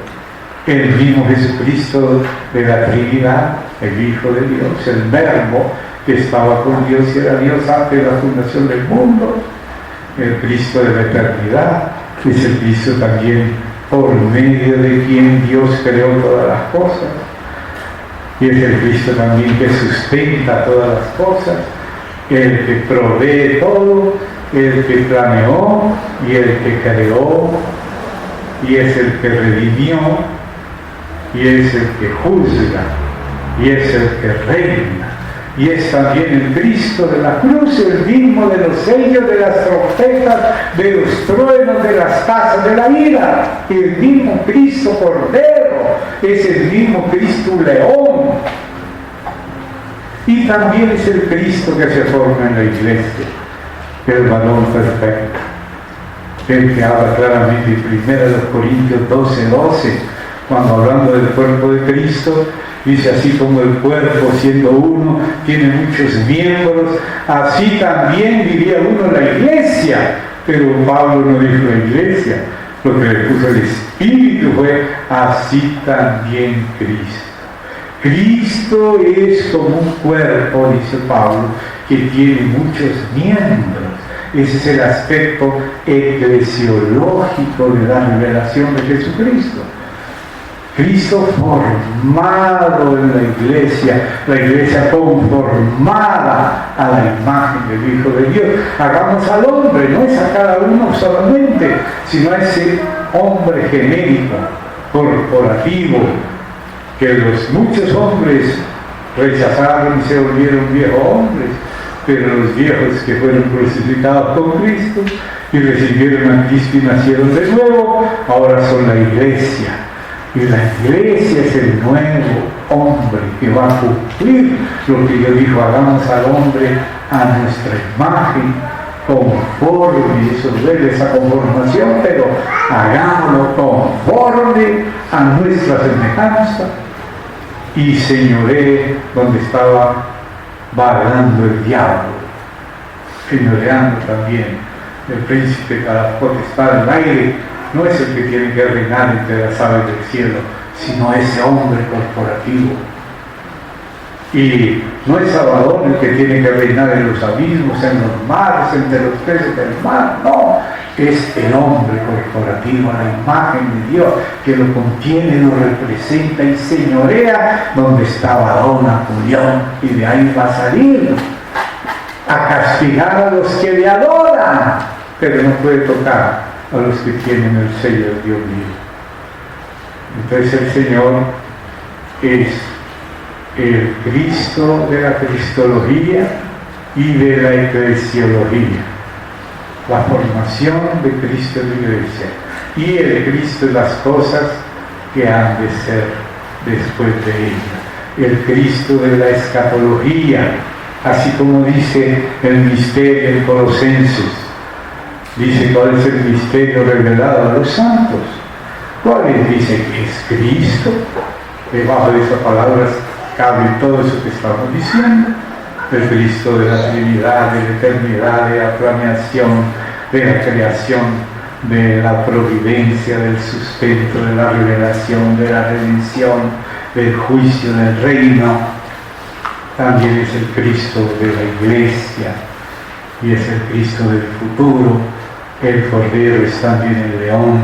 Speaker 1: El mismo Jesucristo de la Trinidad, el Hijo de Dios, el Verbo que estaba con Dios y era Dios antes de la fundación del mundo. El Cristo de la eternidad es el Cristo también por medio de quien Dios creó todas las cosas, y es el Cristo también que sustenta todas las cosas, el que provee todo, el que planeó y el que creó, y es el que redimió, y es el que juzga, y es el que reina. Y es también el Cristo de la cruz, el mismo de los sellos, de las trompetas, de los truenos, de las tazas de la ira. El mismo Cristo Cordero, es el mismo Cristo León. Y también es el Cristo que se forma en la iglesia, el varón perfecto. El que habla claramente en 1 Corintios 12:12, cuando hablando del cuerpo de Cristo, dice: así como el cuerpo, siendo uno, tiene muchos miembros, así también diría uno la iglesia. Pero Pablo no dijo la iglesia, lo que le puso el Espíritu fue: así también Cristo. Cristo es como un cuerpo, dice Pablo, que tiene muchos miembros. Ese es el aspecto eclesiológico de la revelación de Jesucristo. Cristo formado en la iglesia conformada a la imagen del Hijo de Dios. Hagamos al hombre, no es a cada uno solamente, sino a ese hombre genérico, corporativo, que los muchos hombres rechazaron y se volvieron viejos hombres, pero los viejos que fueron crucificados con Cristo y recibieron a Cristo y nacieron de nuevo, ahora son la iglesia. Y la iglesia es el nuevo hombre que va a cumplir lo que Dios dijo: hagamos al hombre a nuestra imagen, conforme. Eso duele, esa conformación, pero hagámoslo conforme a nuestra semejanza. Y señoré donde estaba vagando el diablo, señoreando también el príncipe de la potestad del aire. No es el que tiene que reinar entre las aves del cielo, sino ese hombre corporativo. Y no es Abadón el que tiene que reinar en los abismos, en los mares, entre los peces del mar. No, es el hombre corporativo, la imagen de Dios, que lo contiene, lo representa y señorea donde está Abadón, Apolión, y de ahí va a salir a castigar a los que le adoran, pero no puede tocar a los que tienen el sello de Dios vivo. Entonces el Señor es el Cristo de la cristología y de la eclesiología, la formación de Cristo en la iglesia, y el Cristo de las cosas que han de ser después de ella, el Cristo de la escatología, así como dice el misterio en Colosenses. Dice cuál es el misterio revelado a los santos. ¿Cuál es? Dice que es Cristo. Debajo de esas palabras cabe todo eso que estamos diciendo. El Cristo de la Trinidad, de la eternidad, de la planeación, de la creación, de la providencia, del sustento, de la revelación, de la redención, del juicio, del reino. También es el Cristo de la iglesia y es el Cristo del futuro. El Cordero es también el león,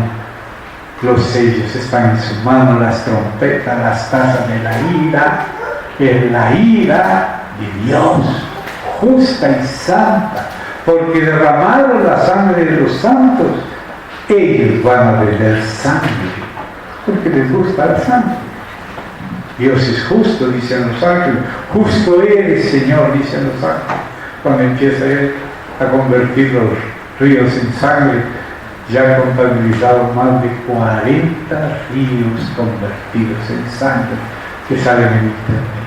Speaker 1: Los sellos están en su mano, las trompetas, las tazas de la ira. Es la ira de Dios, justa y santa, porque derramaron la sangre de los santos, ellos van a beber sangre, porque les gusta la sangre. Dios es justo, dicen los ángeles. Justo eres, Señor, dicen los ángeles. Cuando empieza Él a convertir los ríos en sangre, ya ha contabilizado más de 40 ríos convertidos en sangre que salen en internet.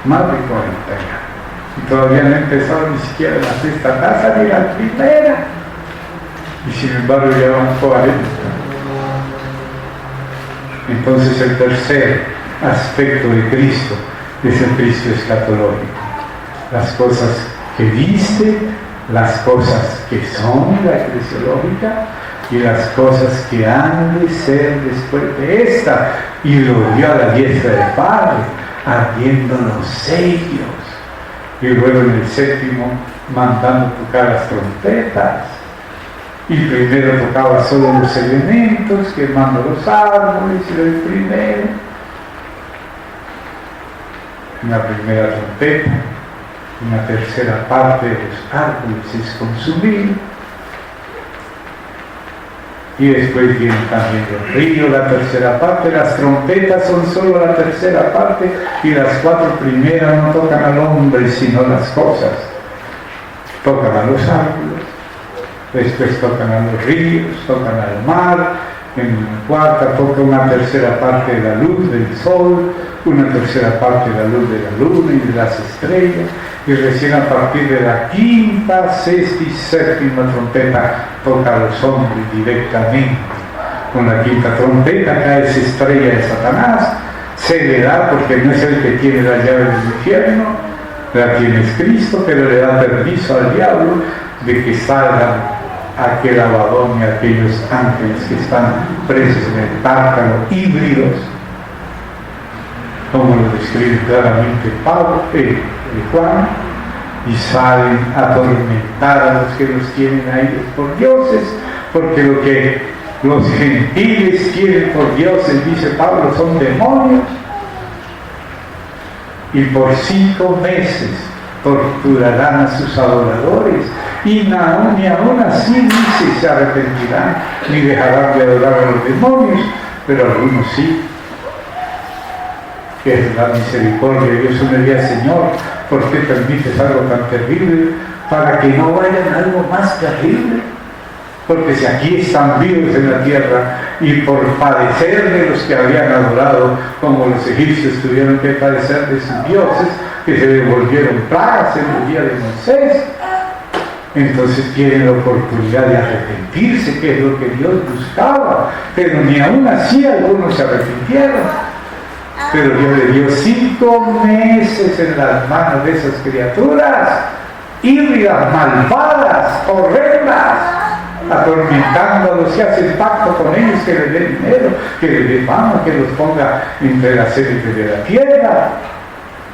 Speaker 1: Más de 40 ya. Y todavía no ha empezado ni siquiera la sexta taza ni la primera. Y sin embargo ya van 40. Entonces el tercer aspecto de Cristo es el Cristo escatológico. Las cosas que viste, las cosas que son la eclesiológica y las cosas que han de ser después de esta. Y lo vio a la diestra del Padre, ardiendo los sellos. Y luego en el séptimo mandando tocar las trompetas. Y primero tocaba solo los elementos, quemando los árboles, y el primero. Una primera trompeta, una tercera parte de los árboles es consumido. Y después vienen también los ríos, la tercera parte. Las trompetas son solo la tercera parte, y las 4 primeras no tocan al hombre, sino las cosas. Tocan a los árboles, después tocan a los ríos, tocan al mar. En la cuarta toca una tercera parte de la luz del sol, una tercera parte de la luz de la luna y de las estrellas, y recién a partir de la quinta, sexta y séptima trompeta toca a los hombres directamente. Con la quinta trompeta cae esa estrella de Satanás, se le da, porque no es el que tiene la llave del infierno, la tiene Cristo, pero le da permiso al diablo de que salgan aquel Abadón y aquellos ángeles que están presos en el Tártaro, híbridos, como lo describe claramente Pablo, Juan, y salen a atormentar a los que los tienen a ellos por dioses, porque lo que los gentiles quieren por dioses, dice Pablo, son demonios. Y por 5 meses torturarán a sus adoradores, y ni aún así ni se arrepentirán, ni dejarán de adorar a los demonios, pero algunos sí. Que es la misericordia de Dios. Uno diría: Señor, ¿por qué permites algo tan terrible? Para que no vayan a algo más terrible. Porque si aquí están vivos en la tierra, y por padecer de los que habían adorado, como los egipcios tuvieron que padecer de sus dioses, que se devolvieron plagas en el día de Moisés, entonces tienen la oportunidad de arrepentirse, que es lo que Dios buscaba. Pero ni aún así algunos se arrepintieron. Pero Dios le dio 5 meses en las manos de esas criaturas híbridas, malvadas, horrendas, atormentando a los que hacen pacto con ellos, que les dé dinero, que les dé fama, que los ponga entre las élites de la tierra.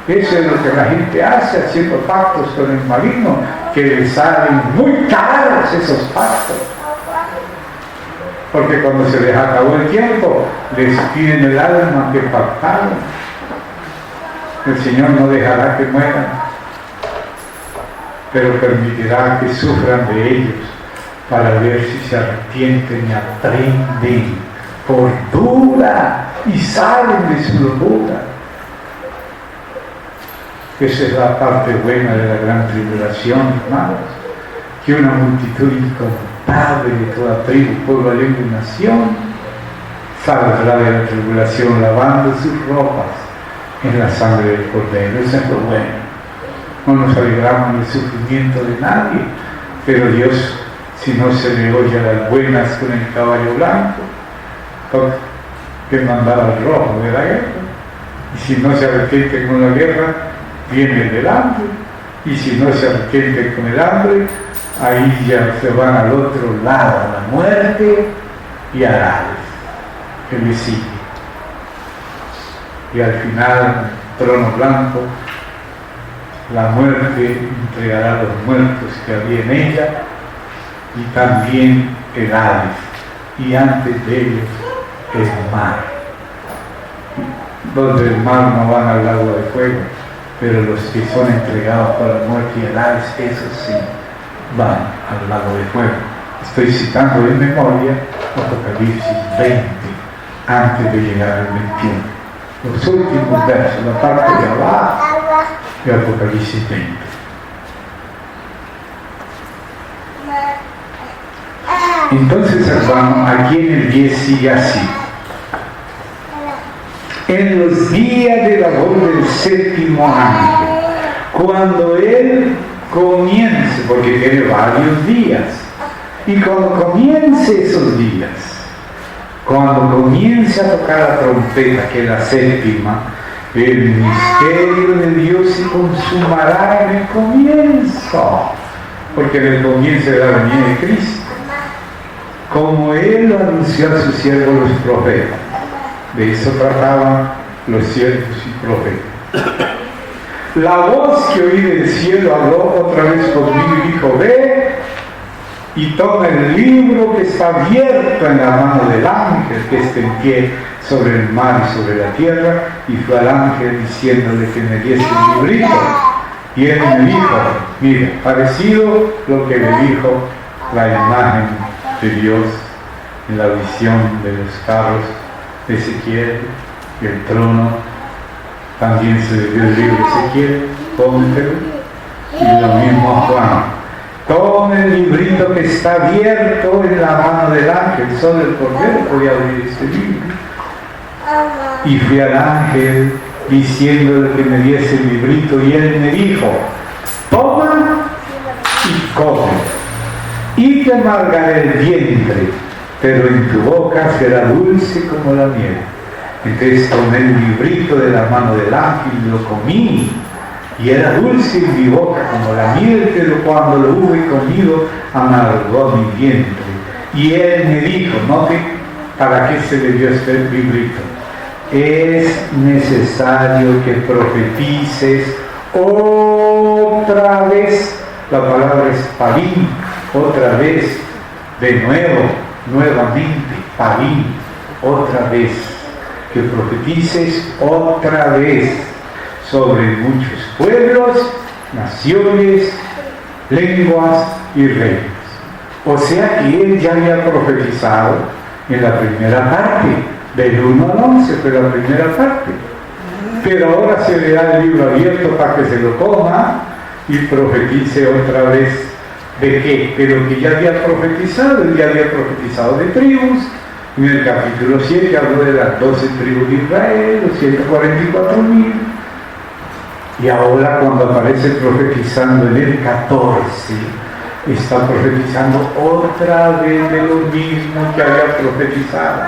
Speaker 1: Eso es lo que la gente hace, haciendo pactos con el maligno, que les salen muy caros esos pactos. Porque cuando se les acabó el tiempo, les piden el alma que pactaron. El Señor no dejará que mueran, pero permitirá que sufran de ellos, para ver si se arrepienten y aprenden cordura y salen de su locura. Esa es la parte buena de la gran tribulación, hermanos, que una multitud incontable de toda tribu, pueblo, lengua y nación saldrá de la tribulación lavando sus ropas en la sangre del Cordero. Eso es lo bueno. No nos alegramos del sufrimiento de nadie, pero Dios, si no se le oye a las buenas con el caballo blanco, que mandaba el rojo de la guerra, y si no se arrepiente con la guerra, viene el del hambre, y si no se arrepiente con el hambre, ahí ya se van al otro lado, a la muerte y al Hades, que le sigue. Y al final, el trono blanco, la muerte entregará a los muertos que había en ella, y también el Hades y antes de ellos el mar. Los del mar no van al lago de fuego, pero los que son entregados para la muerte y el Hades, esos sí van al lago de fuego. Estoy citando en memoria Apocalipsis 20, antes de llegar al 21. Los últimos versos, la parte de abajo de Apocalipsis 20. Entonces, hermano, aquí en el 10 sigue así. En los días de la voz del séptimo ángel, cuando él comience, porque tiene varios días, y cuando comience esos días, cuando comience a tocar la trompeta, que es la séptima, el misterio de Dios se consumará en el comienzo, porque en el comienzo de la venida de Cristo, como él lo anunció a sus siervos los profetas. De eso trataban los siervos y profetas. La voz que oí del cielo habló otra vez conmigo y dijo: ve y toma el libro que está abierto en la mano del ángel que está en pie sobre el mar y sobre la tierra. Y fue al ángel diciéndole que me diese el librito. Y él me dijo, mira, parecido lo que le dijo la imagen de Dios en la visión de los carros de Ezequiel y el trono. También se le dio el libro de Ezequiel, cómetelo. Y lo mismo a Juan: tome el librito que está abierto en la mano del ángel. Solo el Cordero podía abrir este libro. Y fui al ángel diciéndole que me diese el librito, y él me dijo: toma y come, y te amargaré el vientre, pero en tu boca será dulce como la miel. Entonces tomé el librito de la mano del ángel y lo comí, y era dulce en mi boca como la miel, pero cuando lo hube comido amargó mi vientre. Y él me dijo, note para qué se le dio este librito: es necesario que profetices otra vez. La palabra es palim, otra vez, de nuevo, nuevamente, palim, otra vez, que profetices otra vez sobre muchos pueblos, naciones, lenguas y reinos. O sea que él ya había profetizado en la primera parte, del 1 al 11 fue la primera parte. Pero ahora se le da el libro abierto para que se lo coma y profetice otra vez. ¿De qué? De lo que ya había profetizado. Él ya había profetizado de tribus. En el capítulo 7 habló de las 12 tribus de Israel, los 144.000. Y ahora cuando aparece profetizando en el 14, está profetizando otra vez de lo mismo que había profetizado.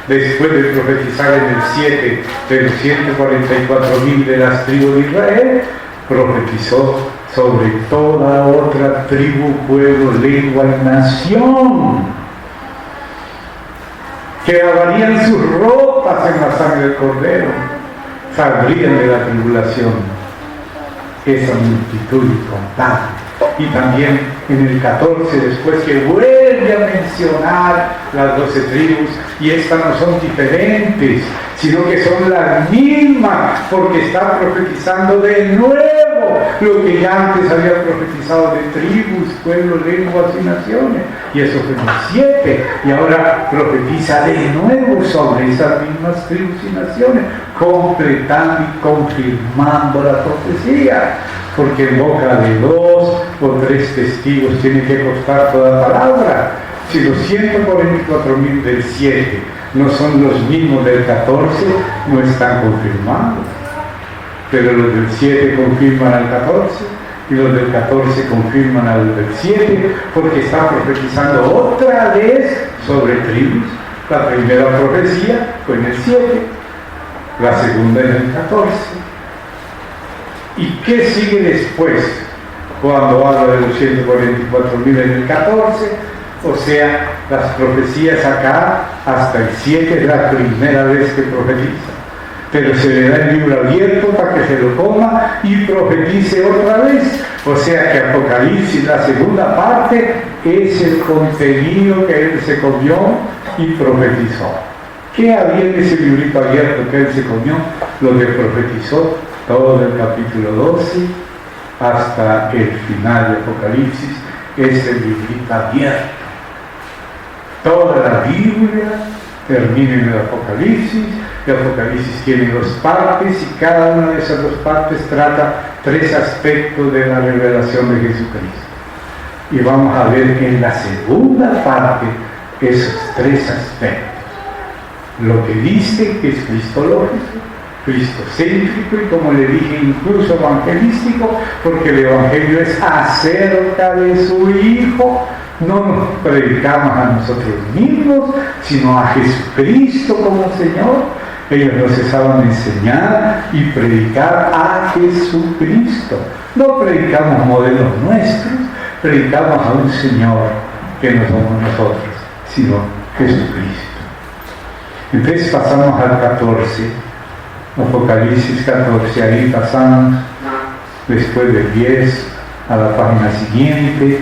Speaker 1: Después de profetizar en el 7 de los 144.000 de las tribus de Israel, profetizó sobre toda otra tribu, pueblo, lengua y nación, que lavarían sus ropas en la sangre del Cordero, saldrían de la tribulación esa multitud incontable. Y también en el 14, después que vuelve a mencionar las 12 tribus, y estas no son diferentes, sino que son las mismas, porque está profetizando de nuevo lo que ya antes había profetizado de tribus, pueblos, lenguas y naciones. Y eso fue en el 7, y ahora profetiza de nuevo sobre esas mismas tribus y naciones, completando y confirmando la profecía. Porque en boca de 2 o 3 testigos tiene que constar toda palabra. Si los 144.000 del 7 no son los mismos del 14, no están confirmados. Pero los del 7 confirman al 14 y los del 14 confirman al del 7, porque están profetizando otra vez sobre tribus. La primera profecía fue en el 7, la segunda en el 14. ¿Y qué sigue después? Cuando habla de los 144.000 en el 14, o sea, las profecías acá hasta el 7 es la primera vez que profetiza. Pero se le da el libro abierto para que se lo coma y profetice otra vez. O sea que Apocalipsis, la segunda parte, es el contenido que él se comió y profetizó. ¿Qué había en ese librito abierto que él se comió? Lo que profetizó todo el capítulo 12 hasta el final de Apocalipsis, es el librito abierto. Toda la Biblia termina en el Apocalipsis. El Apocalipsis tiene 2 partes y cada una de esas 2 partes trata 3 aspectos de la revelación de Jesucristo. Y vamos a ver en la segunda parte esos 3 aspectos. Lo que dice que es cristológico, cristocéntrico y, como le dije, incluso evangelístico, porque el evangelio es acerca de su Hijo. No nos predicamos a nosotros mismos, sino a Jesucristo como Señor. Ellos no cesaban de enseñar y predicar a Jesucristo. No predicamos modelos nuestros, predicamos a un Señor que no somos nosotros, sino Jesucristo. Entonces pasamos al 14, Apocalipsis 14, ahí pasamos después del 10 a la página siguiente,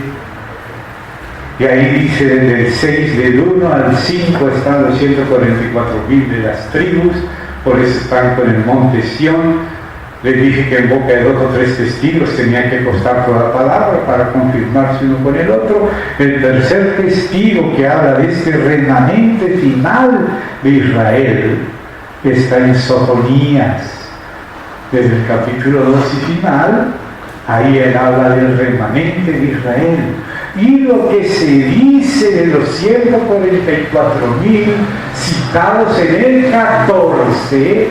Speaker 1: y ahí dice desde el 6, del 1 al 5 están los 144.000 de las tribus, por eso están con el monte Sión. Les dije que en boca de 2 o 3 testigos tenía que costar toda palabra para confirmarse uno con el otro. El tercer testigo que habla de este remanente final de Israel está en Sofonías, desde el capítulo 2 y final. Ahí él habla del remanente de Israel. Y lo que se dice de los 144.000 citados en el 14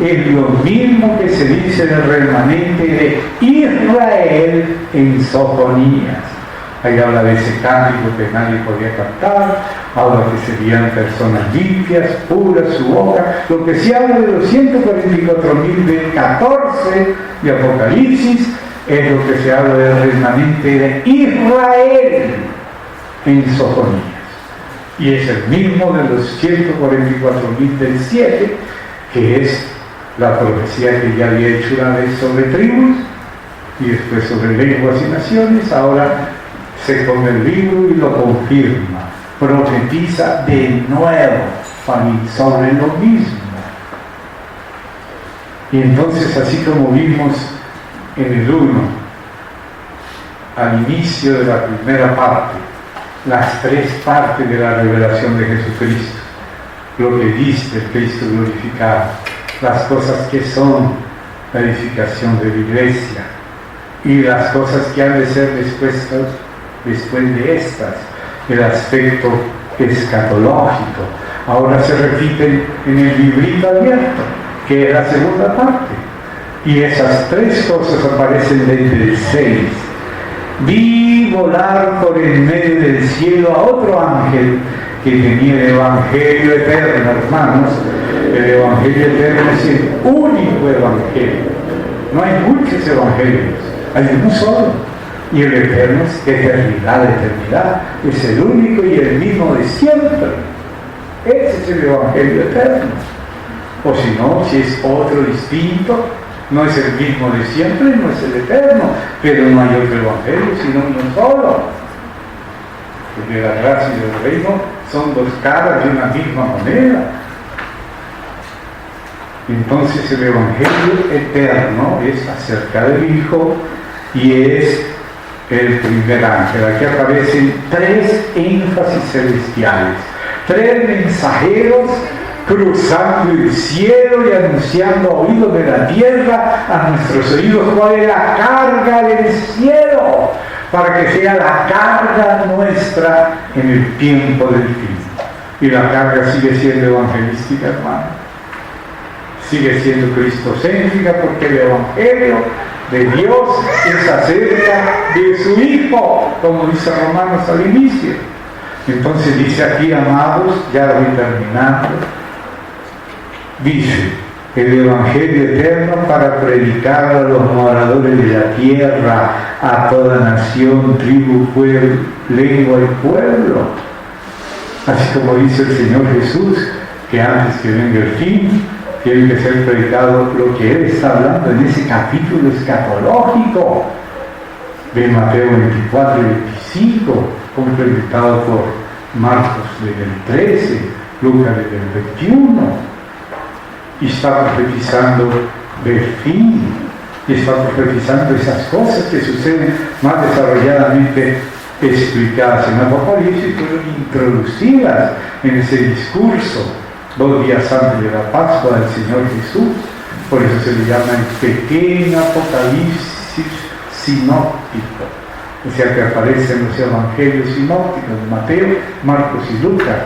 Speaker 1: es lo mismo que se dice del remanente de Israel en Sofonías. Ahí habla de ese cántico que nadie podía cantar, habla que serían personas limpias, puras, su boca. Lo que se habla de los 144.000 del 14 de Apocalipsis es lo que se habla del remanente de Israel en Sofonías. Y es el mismo de los 144.000 del 7, que es la profecía que ya había hecho una vez sobre tribus y después sobre lenguas y naciones. Ahora se come el libro y lo confirma, profetiza de nuevo sobre lo mismo. Y entonces, así como vimos en el 1, al inicio de la primera parte, las 3 partes de la revelación de Jesucristo, lo que dice el Cristo glorificado, las cosas que son la edificación de la iglesia y las cosas que han de ser después de estas, el aspecto escatológico. Ahora se repiten en el librito abierto, que es la segunda parte. Y esas 3 cosas aparecen desde el 6. Vi volar por el medio del cielo a otro ángel que tenía el Evangelio eterno, hermanos. El Evangelio eterno es el único Evangelio. No hay muchos Evangelios, hay uno solo. Y el eterno es de eternidad a eternidad. Es el único y el mismo de siempre. Ese es el Evangelio eterno. O si no, si es otro distinto, no es el mismo de siempre, no es el eterno, pero no hay otro evangelio sino uno solo. Porque la gracia y el reino son 2 caras de una misma moneda. Entonces el evangelio eterno es acerca del Hijo y es el primer ángel. Aquí aparecen 3 énfasis celestiales, 3 mensajeros cruzando el cielo y anunciando a oídos de la tierra a nuestros oídos cuál es la carga del cielo, para que sea la carga nuestra en el tiempo del fin. Y la carga sigue siendo evangelística, hermano. Sigue siendo cristocéntrica, porque el evangelio de Dios es acerca de su Hijo, como dice Romanos al inicio. Entonces dice aquí, amados, ya voy terminando, dice, el Evangelio eterno para predicar a los moradores de la tierra, a toda nación, tribu, pueblo, lengua y pueblo. Así como dice el Señor Jesús, que antes que venga el fin, tiene que ser predicado lo que Él está hablando en ese capítulo escatológico de Mateo 24 y 25, complementado por Marcos desde el 13, Lucas desde el 21, y está profetizando del fin, y está profetizando esas cosas que suceden más desarrolladamente explicadas en Apocalipsis, fueron introducidas en ese discurso 2 días antes de la Pascua del Señor Jesús. Por eso se le llama el pequeño Apocalipsis sinóptico, o sea que aparece en los evangelios sinópticos de Mateo, Marcos y Lucas.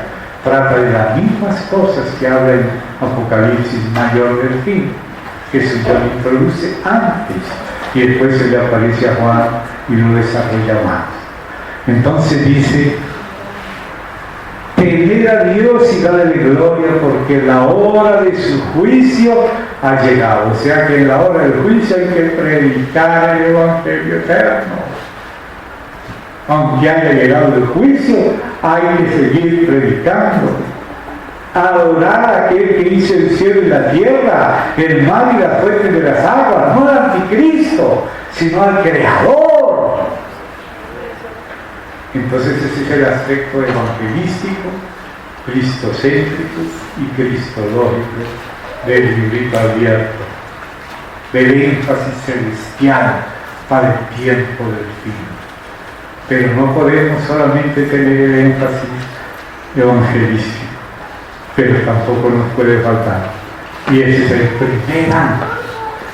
Speaker 1: Trata de las mismas cosas que habla en Apocalipsis mayor del fin. Jesús ya lo introduce antes y después se le aparece a Juan y lo desarrolla más. Entonces dice: temed a Dios y dale gloria, porque la hora de su juicio ha llegado. O sea que en la hora del juicio hay que predicar el Evangelio eterno. Aunque haya llegado el juicio, hay que seguir predicando. Adorar a aquel que hizo el cielo y la tierra, el mar y las fuentes de las aguas, no al anticristo, sino al Creador. Entonces ese es el aspecto evangelístico, cristocéntrico y cristológico del librito abierto, del énfasis celestial para el tiempo del fin. Pero no podemos solamente tener el énfasis evangelístico, pero tampoco nos puede faltar. Y ese es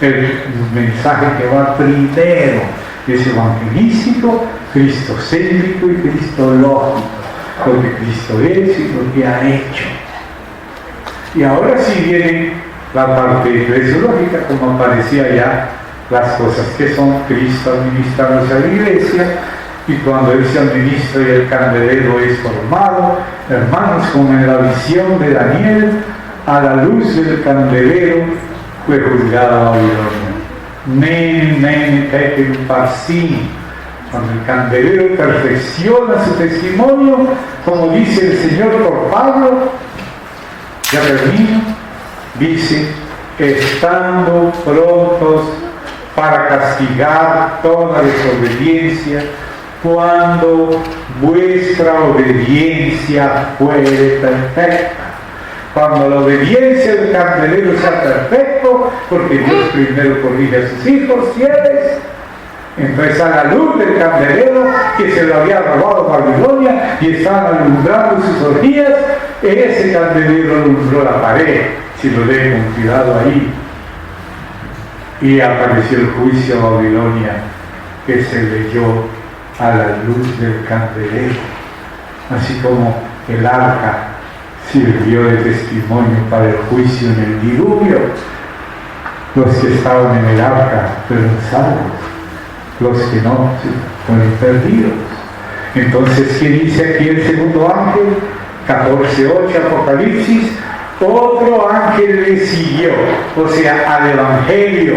Speaker 1: el mensaje que va primero, es evangelístico, cristocéntrico y cristológico, lo que Cristo es y lo que ha hecho. Y ahora sí viene la parte eclesiológica, como aparecía ya, las cosas que son Cristo administrándose a la iglesia, y cuando Él se administra y el candelero es formado, hermanos, como en la visión de Daniel, a la luz del candelero fue juzgada Babilonia. Nene, tekel parsin. Cuando el candelero perfecciona su testimonio, como dice el Señor por Pablo, ya termino, dice: estando prontos para castigar toda desobediencia, cuando vuestra obediencia fuere perfecta. Cuando la obediencia del candelero sea perfecto, porque Dios primero corrige a sus hijos fieles, entonces a la luz del candelero que se lo había robado Babilonia y estaban alumbrando sus orgías, ese candelero alumbró la pared, si lo leen con cuidado ahí, y apareció el juicio a Babilonia que se leyó a la luz del candelero, así como el arca sirvió de testimonio para el juicio en el diluvio. Los que estaban en el arca fueron salvos, los que no fueron perdidos. Entonces, ¿qué dice aquí el segundo ángel? 14:8 Apocalipsis: otro ángel le siguió, o sea, al evangelio,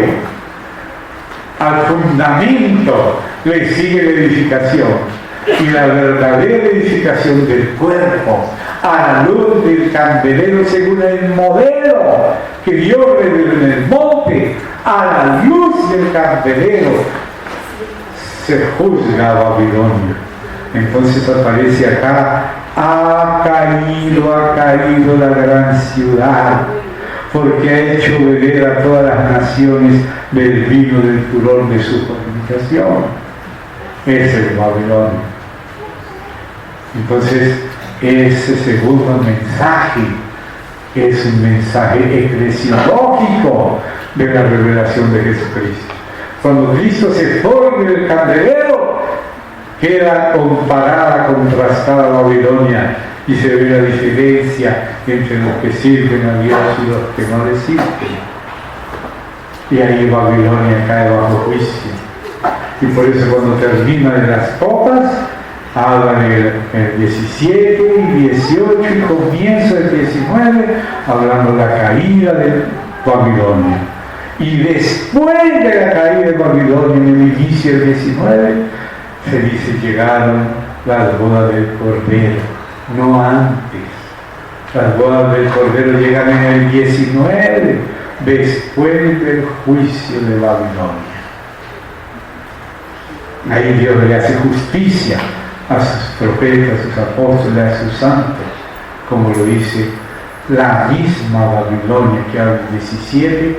Speaker 1: al fundamento le sigue la edificación, y la verdadera edificación del cuerpo a la luz del candelero según el modelo que Dios reveló en el monte. A la luz del candelero se juzga a Babilonia. Entonces aparece acá: ha caído la gran ciudad, porque ha hecho beber a todas las naciones del vino del furor de su fornicación. Ese es Babilonia. Entonces, ese segundo mensaje es un mensaje eclesiológico de la revelación de Jesucristo. Cuando Cristo se forma el candelero, queda comparada, contrastada Babilonia, y se ve la diferencia entre los que sirven a Dios y los que no le sirven. Y ahí Babilonia cae bajo juicio. Y por eso cuando termina de las copas, habla del 17 y 18 y comienzo del 19, hablando de la caída de Babilonia. Y después de la caída de Babilonia, en el inicio del 19, se dice: llegaron las bodas del Cordero, no antes. Las bodas del Cordero llegan en el 19, después del juicio de Babilonia. Ahí Dios le hace justicia a sus profetas, a sus apóstoles, a sus santos, como lo dice la misma Babilonia que habla el 17,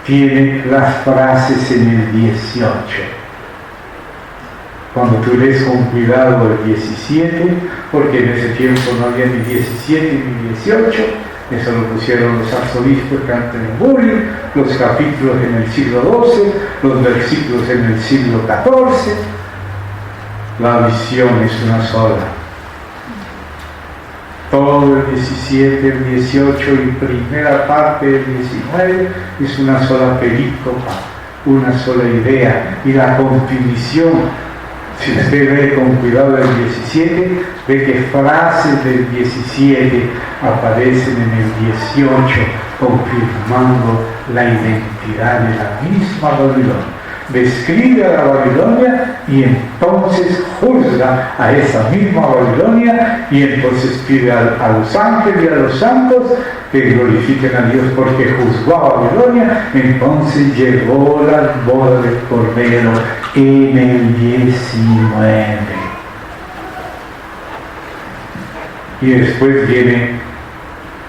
Speaker 1: tiene las frases en el 18. Cuando tú lees con cuidado el 17, porque en ese tiempo no había ni 17 ni 18, eso lo pusieron los arzobispos de Canterbury, los capítulos en el siglo XII, los versículos en el siglo XIV, la visión es una sola. Todo el 17, el 18 y primera parte del 19 es una sola película, una sola idea, y la confirmación. Si usted ve con cuidado el 17, ve que frases del 17 aparecen en el 18, confirmando la identidad de la misma Babilonia. Describe a la Babilonia y entonces juzga a esa misma Babilonia y entonces pide a los ángeles y a los santos que glorifiquen a Dios porque juzgó a Babilonia. Entonces llegó la boda del Cordero en el 19. Y después viene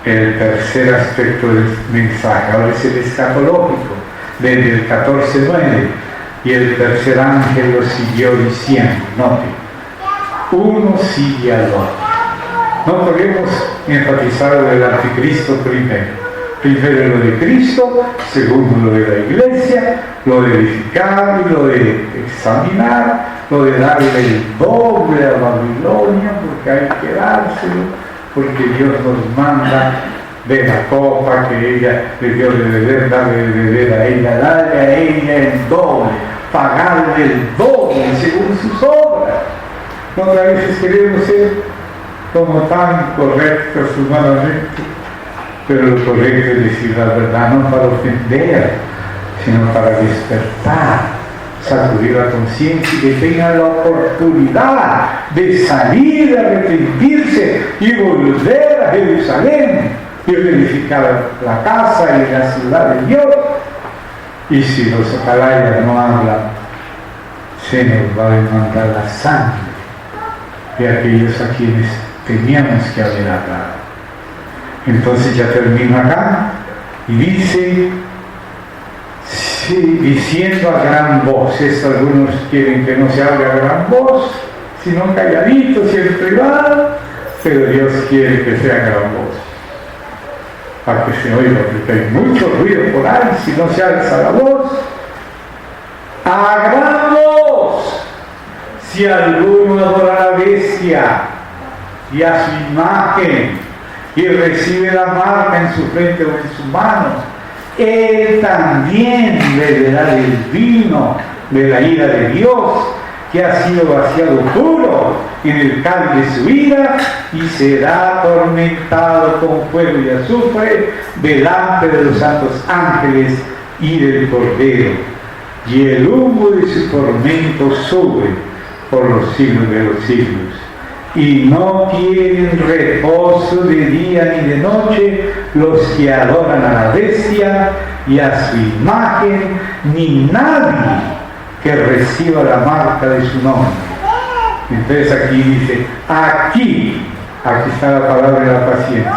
Speaker 1: el tercer aspecto del mensaje, ahora es el escatológico, desde el 14:9. Y el tercer ángel lo siguió diciendo, note, uno sigue al otro. No podemos enfatizar lo del anticristo primero. Primero lo de Cristo, segundo lo de la iglesia, lo de edificar y lo de examinar, lo de darle el doble a Babilonia, porque hay que dárselo, porque Dios nos manda de la copa que ella le dio de beber, darle de beber a ella, darle a ella el doble, pagarle el doble según sus obras. No, a veces queremos ser como tan correctos humanamente, pero lo correcto es decir la verdad, no para ofender, sino para despertar, sacudir la conciencia y que tengan la oportunidad de salir, de arrepentirse y volver a Jerusalén y edificar la casa y la ciudad de Dios. Y si los atalayas no hablan, se nos va a demandar la sangre de aquellos a quienes teníamos que haber hablado. Entonces ya termino acá y dice, sí, diciendo a gran voz. Algunos quieren que no se hable a gran voz, sino calladitos y en privado, pero Dios quiere que sea a gran voz, para que se oiga, porque hay mucho ruido por ahí. Si no se alza la voz, a gran voz, si alguno adora a la bestia y a su imagen y recibe la marca en su frente o en su mano, él también beberá del vino de la ira de Dios, que ha sido vaciado puro en el cáliz de su ira, y será atormentado con fuego y azufre delante de los santos ángeles y del Cordero, y el humo de su tormento sube por los siglos de los siglos. Y no tienen reposo de día ni de noche los que adoran a la bestia y a su imagen, ni nadie que reciba la marca de su nombre. Entonces aquí dice, aquí está la palabra de la paciencia.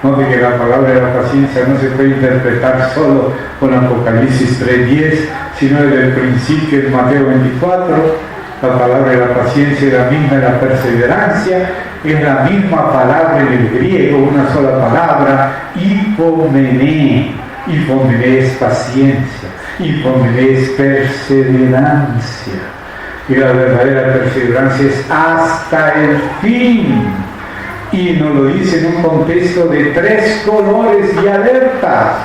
Speaker 1: Note que la palabra de la paciencia no se puede interpretar solo con Apocalipsis 3:10, sino desde el principio en Mateo 24. La palabra de la paciencia es la misma de la perseverancia, es la misma palabra en el griego, una sola palabra, hipomené. Hipomené es paciencia, hipomené es perseverancia. Y la verdadera perseverancia es hasta el fin. Y nos lo dice en un contexto de 3 colores y alertas.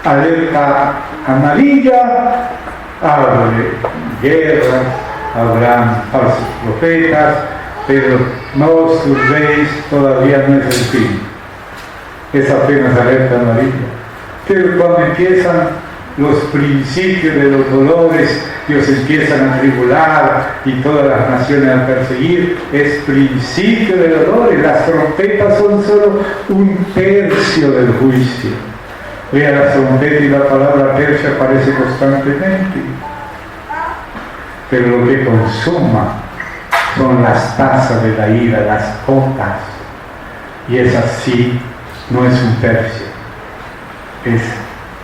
Speaker 1: Alerta amarilla, habla de guerras, habrán falsos profetas, pero no os turbéis, todavía no es el fin. Es apenas alerta amarilla. Pero cuando empiezan los principios de los dolores y os empiezan a tribular y todas las naciones a perseguir, es principio de dolores. Las trompetas son solo 1/3 del juicio. Vea, la trompeta y la palabra tercio aparece constantemente. Pero lo que consuma son las tazas de la ira, las copas. Y es así, no es un tercio, es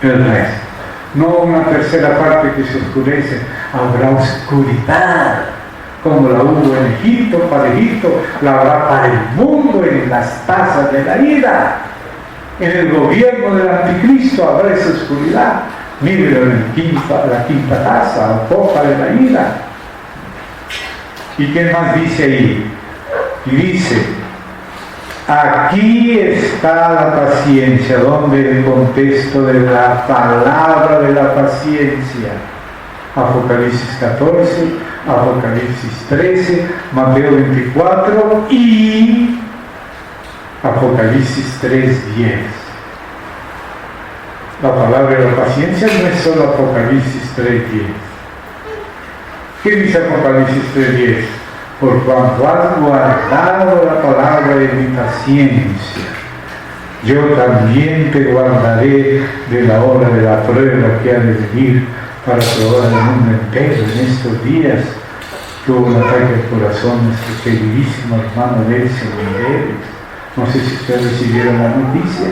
Speaker 1: el resto. No una tercera parte que se oscurece, habrá oscuridad, como la hubo en Egipto, para Egipto, la habrá para el mundo en las tazas de la ira. En el gobierno del anticristo habrá esa oscuridad. Mírelo en la quinta taza o copa de la ira. ¿Y qué más dice ahí? Y dice, aquí está la paciencia, donde el contexto de la palabra de la paciencia. Apocalipsis 14, Apocalipsis 13, Mateo 24 y Apocalipsis 3:10. La palabra de la paciencia no es solo Apocalipsis 3:10. ¿Qué dice Apocalipsis 3:10? Por cuanto has guardado la palabra de mi paciencia, yo también te guardaré de la hora de la prueba que ha de venir para probar el mundo entero. En estos días tuvo un ataque al corazón nuestro queridísimo hermano Delcio Miguel. No sé si ustedes recibieron la noticia,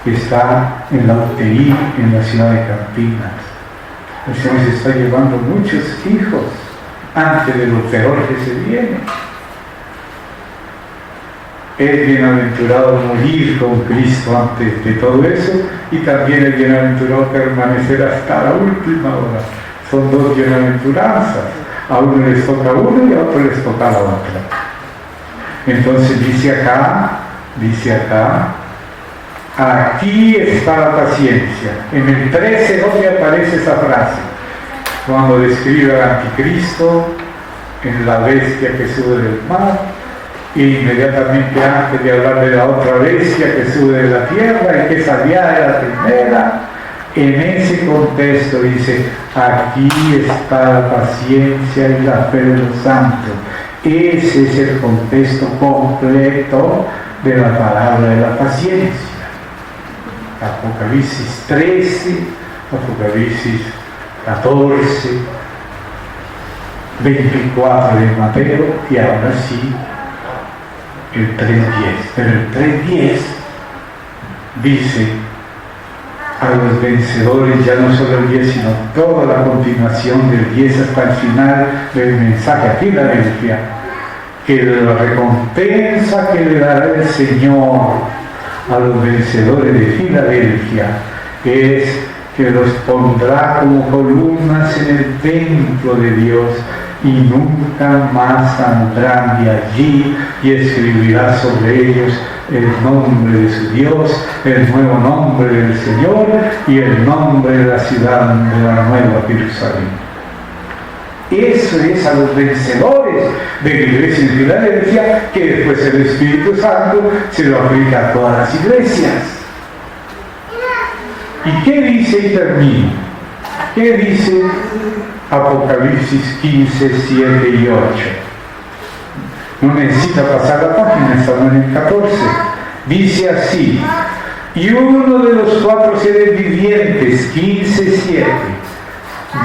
Speaker 1: que está en la UTI en la ciudad de Campinas. El Señor se está llevando muchos hijos antes de lo peor que se viene. Es bienaventurado morir con Cristo antes de todo eso, y también es bienaventurado permanecer hasta la última hora. Son dos bienaventuranzas. A uno les toca uno y a otro les toca la otra. Entonces dice acá, aquí está la paciencia. En el 13 donde aparece esa frase, cuando describe al anticristo en la bestia que sube del mar, e inmediatamente antes de hablar de la otra bestia que sube de la tierra y que salía de la primera, en ese contexto dice, aquí está la paciencia y la fe de los santos. Ese es el contexto completo de la palabra de la paciencia. Apocalipsis 13, Apocalipsis 14, 24 de Mateo, y ahora sí el 3:10. Pero el 3:10 dice a los vencedores, ya no solo el 10, sino toda la continuación del 10 hasta el final del mensaje a Filadelfia, que la recompensa que le dará el Señor a los vencedores de Filadelfia es que los pondrá como columnas en el templo de Dios y nunca más saldrán de allí, y escribirá sobre ellos el nombre de su Dios, el nuevo nombre del Señor y el nombre de la ciudad de la nueva Jerusalén. Eso es a los vencedores de la iglesia en Filadelfia, que después el Espíritu Santo se lo aplica a todas las iglesias. ¿Y qué dice y termina? ¿Qué dice Apocalipsis 15, 7 y 8? No necesita pasar la página, estamos en el 14. Dice así: y uno de los 4 seres vivientes, 15:7,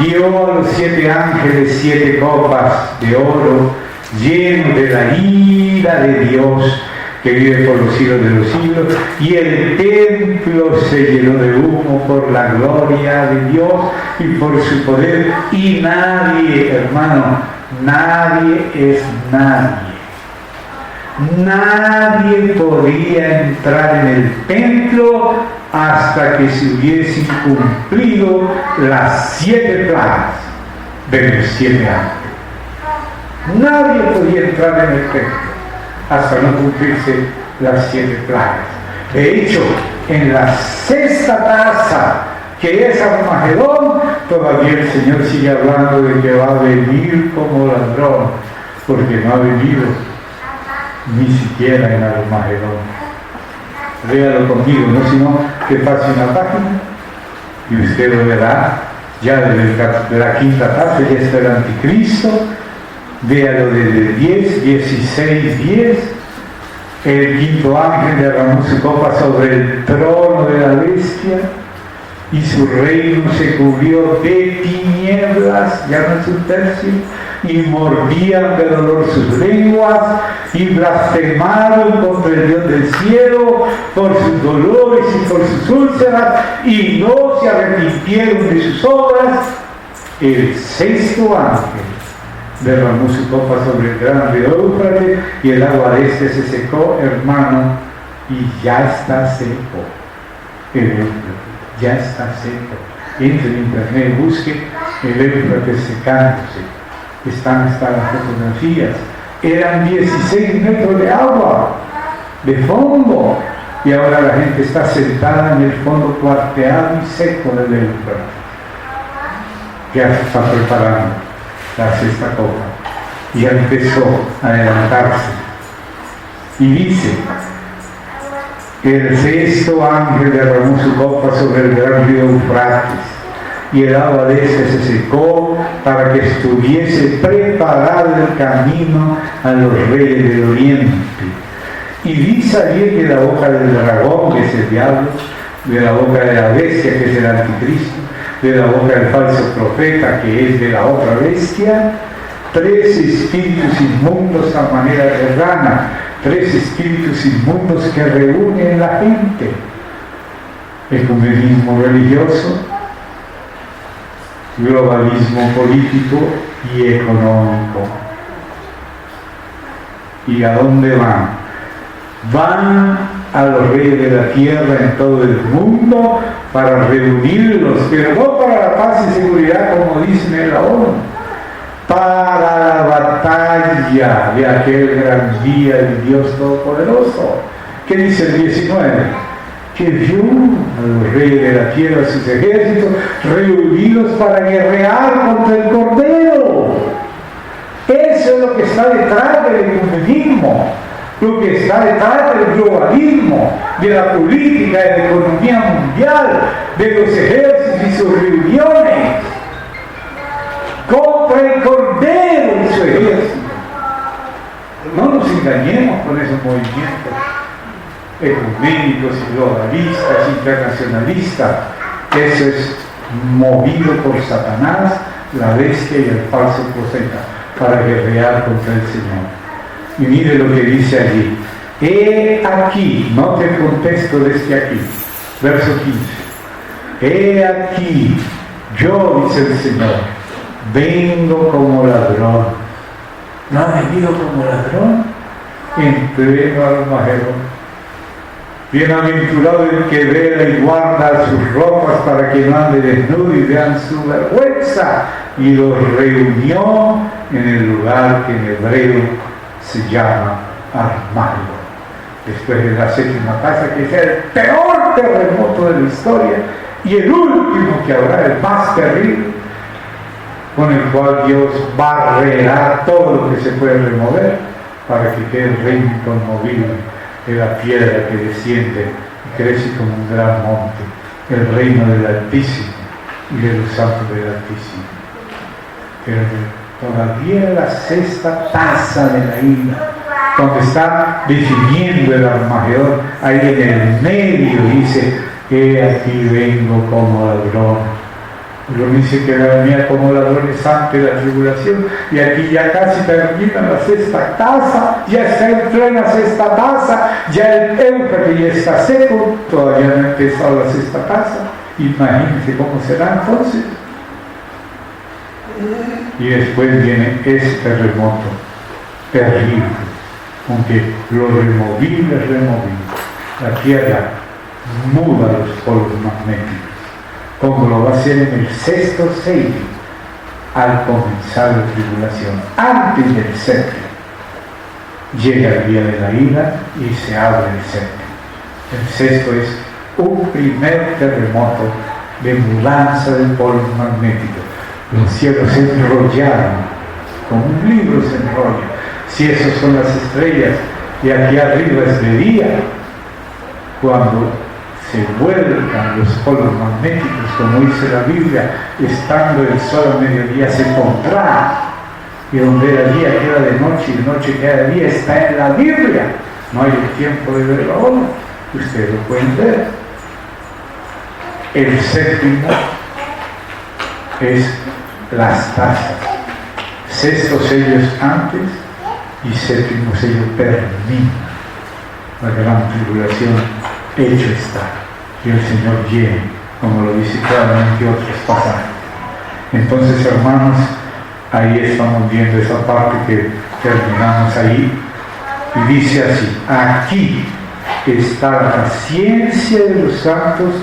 Speaker 1: dio a los 7 ángeles 7 copas de oro lleno de la ira de Dios que vive por los siglos de los siglos, y el templo se llenó de humo por la gloria de Dios y por su poder, y nadie, hermano, nadie es nadie. Nadie podía entrar en el templo hasta que se hubiesen cumplido las 7 plagas de los 7 ángeles. Nadie podía entrar en el templo hasta no cumplirse las 7 plagas. De hecho, en la 6ª taza, que es Armagedón, todavía el Señor sigue hablando de que va a venir como ladrón, porque no ha venido ni siquiera en Armagedón. Léalo conmigo, no sino que pase una página y usted lo verá. Ya de la 5ª taza ya está el anticristo. Véalo desde el 10, 16, 10. El 5º ángel derramó su copa sobre el trono de la bestia y su reino se cubrió de tinieblas, ya no es un tercio, y mordían de dolor sus lenguas y blasfemaron contra el Dios del cielo por sus dolores y por sus úlceras y no se arrepintieron de sus obras. El sexto ángel derramó su copa sobre el gran río Éufrates y el agua de este se secó, hermano, y ya está seco. El Éufrates ya está seco. Entre en internet, busque el Éufrates secándose. Están las fotografías. Eran 16 metros de agua, de fondo, y ahora la gente está sentada en el fondo cuarteado y seco del Éufrates. Ya se está preparando la sexta copa, y ya empezó a adelantarse. Y dice: el sexto ángel derramó su copa sobre el gran río Eufrates, y el agua de este se secó para que estuviese preparado el camino a los reyes del oriente. Y vi salir de la boca del dragón, que es el diablo, de la boca de la bestia, que es el anticristo, de la boca del falso profeta, que es de la otra bestia, 3 espíritus inmundos a manera de rana, 3 espíritus inmundos que reúnen la gente. Ecumenismo religioso, globalismo político y económico. ¿Y a dónde van? Van a los reyes de la tierra en todo el mundo para reunirlos, pero no para la paz y seguridad como dicen en la ONU, para la batalla de aquel gran día del Dios Todopoderoso. ¿Qué dice el 19? Que vio a los reyes de la tierra, sus ejércitos, reunidos para guerrear contra el Cordero. Eso es lo que está detrás del ecumenismo, lo que está detrás del globalismo, de la política, de la economía mundial, de los ejércitos y sus reuniones, contra el Cordero y su ejército. No nos engañemos con esos movimientos ecuménicos y globalistas, internacionalistas. Eso es movido por Satanás, la bestia y el falso profeta, para guerrear contra el Señor. Y mire lo que dice allí: he aquí, note el contexto desde aquí, verso 15. He aquí, yo, dice el Señor, vengo como ladrón. ¿No ha venido como ladrón? En pleno Armagedón. Bienaventurado el que vela y guarda sus ropas para que no ande desnudo y vean su vergüenza. Y los reunió en el lugar que en hebreo se llama Armagedón. Después de la séptima casa, que es el peor terremoto de la historia y el último que habrá, el más terrible, con el cual Dios barrerá todo lo que se puede remover para que quede el reino inconmovible de la piedra que desciende y crece como un gran monte, el reino del Altísimo y de los santos del Altísimo. Pero todavía la sexta taza de la ira, donde está definiendo el Armagedón, ahí en el medio dice: he aquí vengo como ladrón. Lo dice que venía como ladrones antes de la tribulación, y aquí ya casi termina la sexta taza, ya está en plena sexta taza, ya el Éufrates ya está seco, todavía no ha empezado la sexta taza. Imagínense cómo será entonces. Y después viene ese terremoto terrible, aunque lo removible es removible. La tierra muda los polos magnéticos, como lo va a hacer en el sexto sello al comenzar la tribulación. Antes del séptimo llega el día de la ira y se abre el séptimo. El sexto es un primer terremoto de mudanza del polo magnético. Los cielos se enrollaron, como un libro se enrolla. Si esos son las estrellas y aquí arriba es de día, cuando se vuelcan los polos magnéticos, como dice la Biblia, estando el sol a mediodía se contrae, y donde era día queda de noche y de noche queda de día, está en la Biblia. No hay el tiempo de verlo ahora, ustedes lo pueden ver. El séptimo es las tazas,
Speaker 2: sexto sello antes y séptimo sello termina. La gran tribulación hecho está, y el Señor viene, como lo dice claramente otros pasajes. Entonces, hermanos, ahí estamos viendo esa parte que terminamos ahí, y dice así: aquí está la paciencia de los santos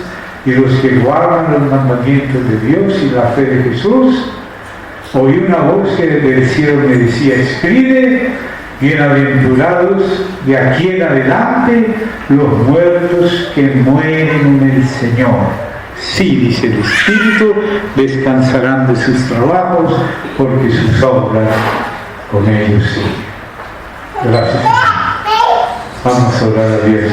Speaker 2: y los que guardan los mandamientos de Dios y la fe de Jesús. Oí una voz que desde el cielo me decía: escribe, bienaventurados de aquí en adelante los muertos que mueren en el Señor. Sí, dice el Espíritu, descansarán de sus trabajos, porque sus obras con ellos siguen. Gracias. Vamos a orar a Dios.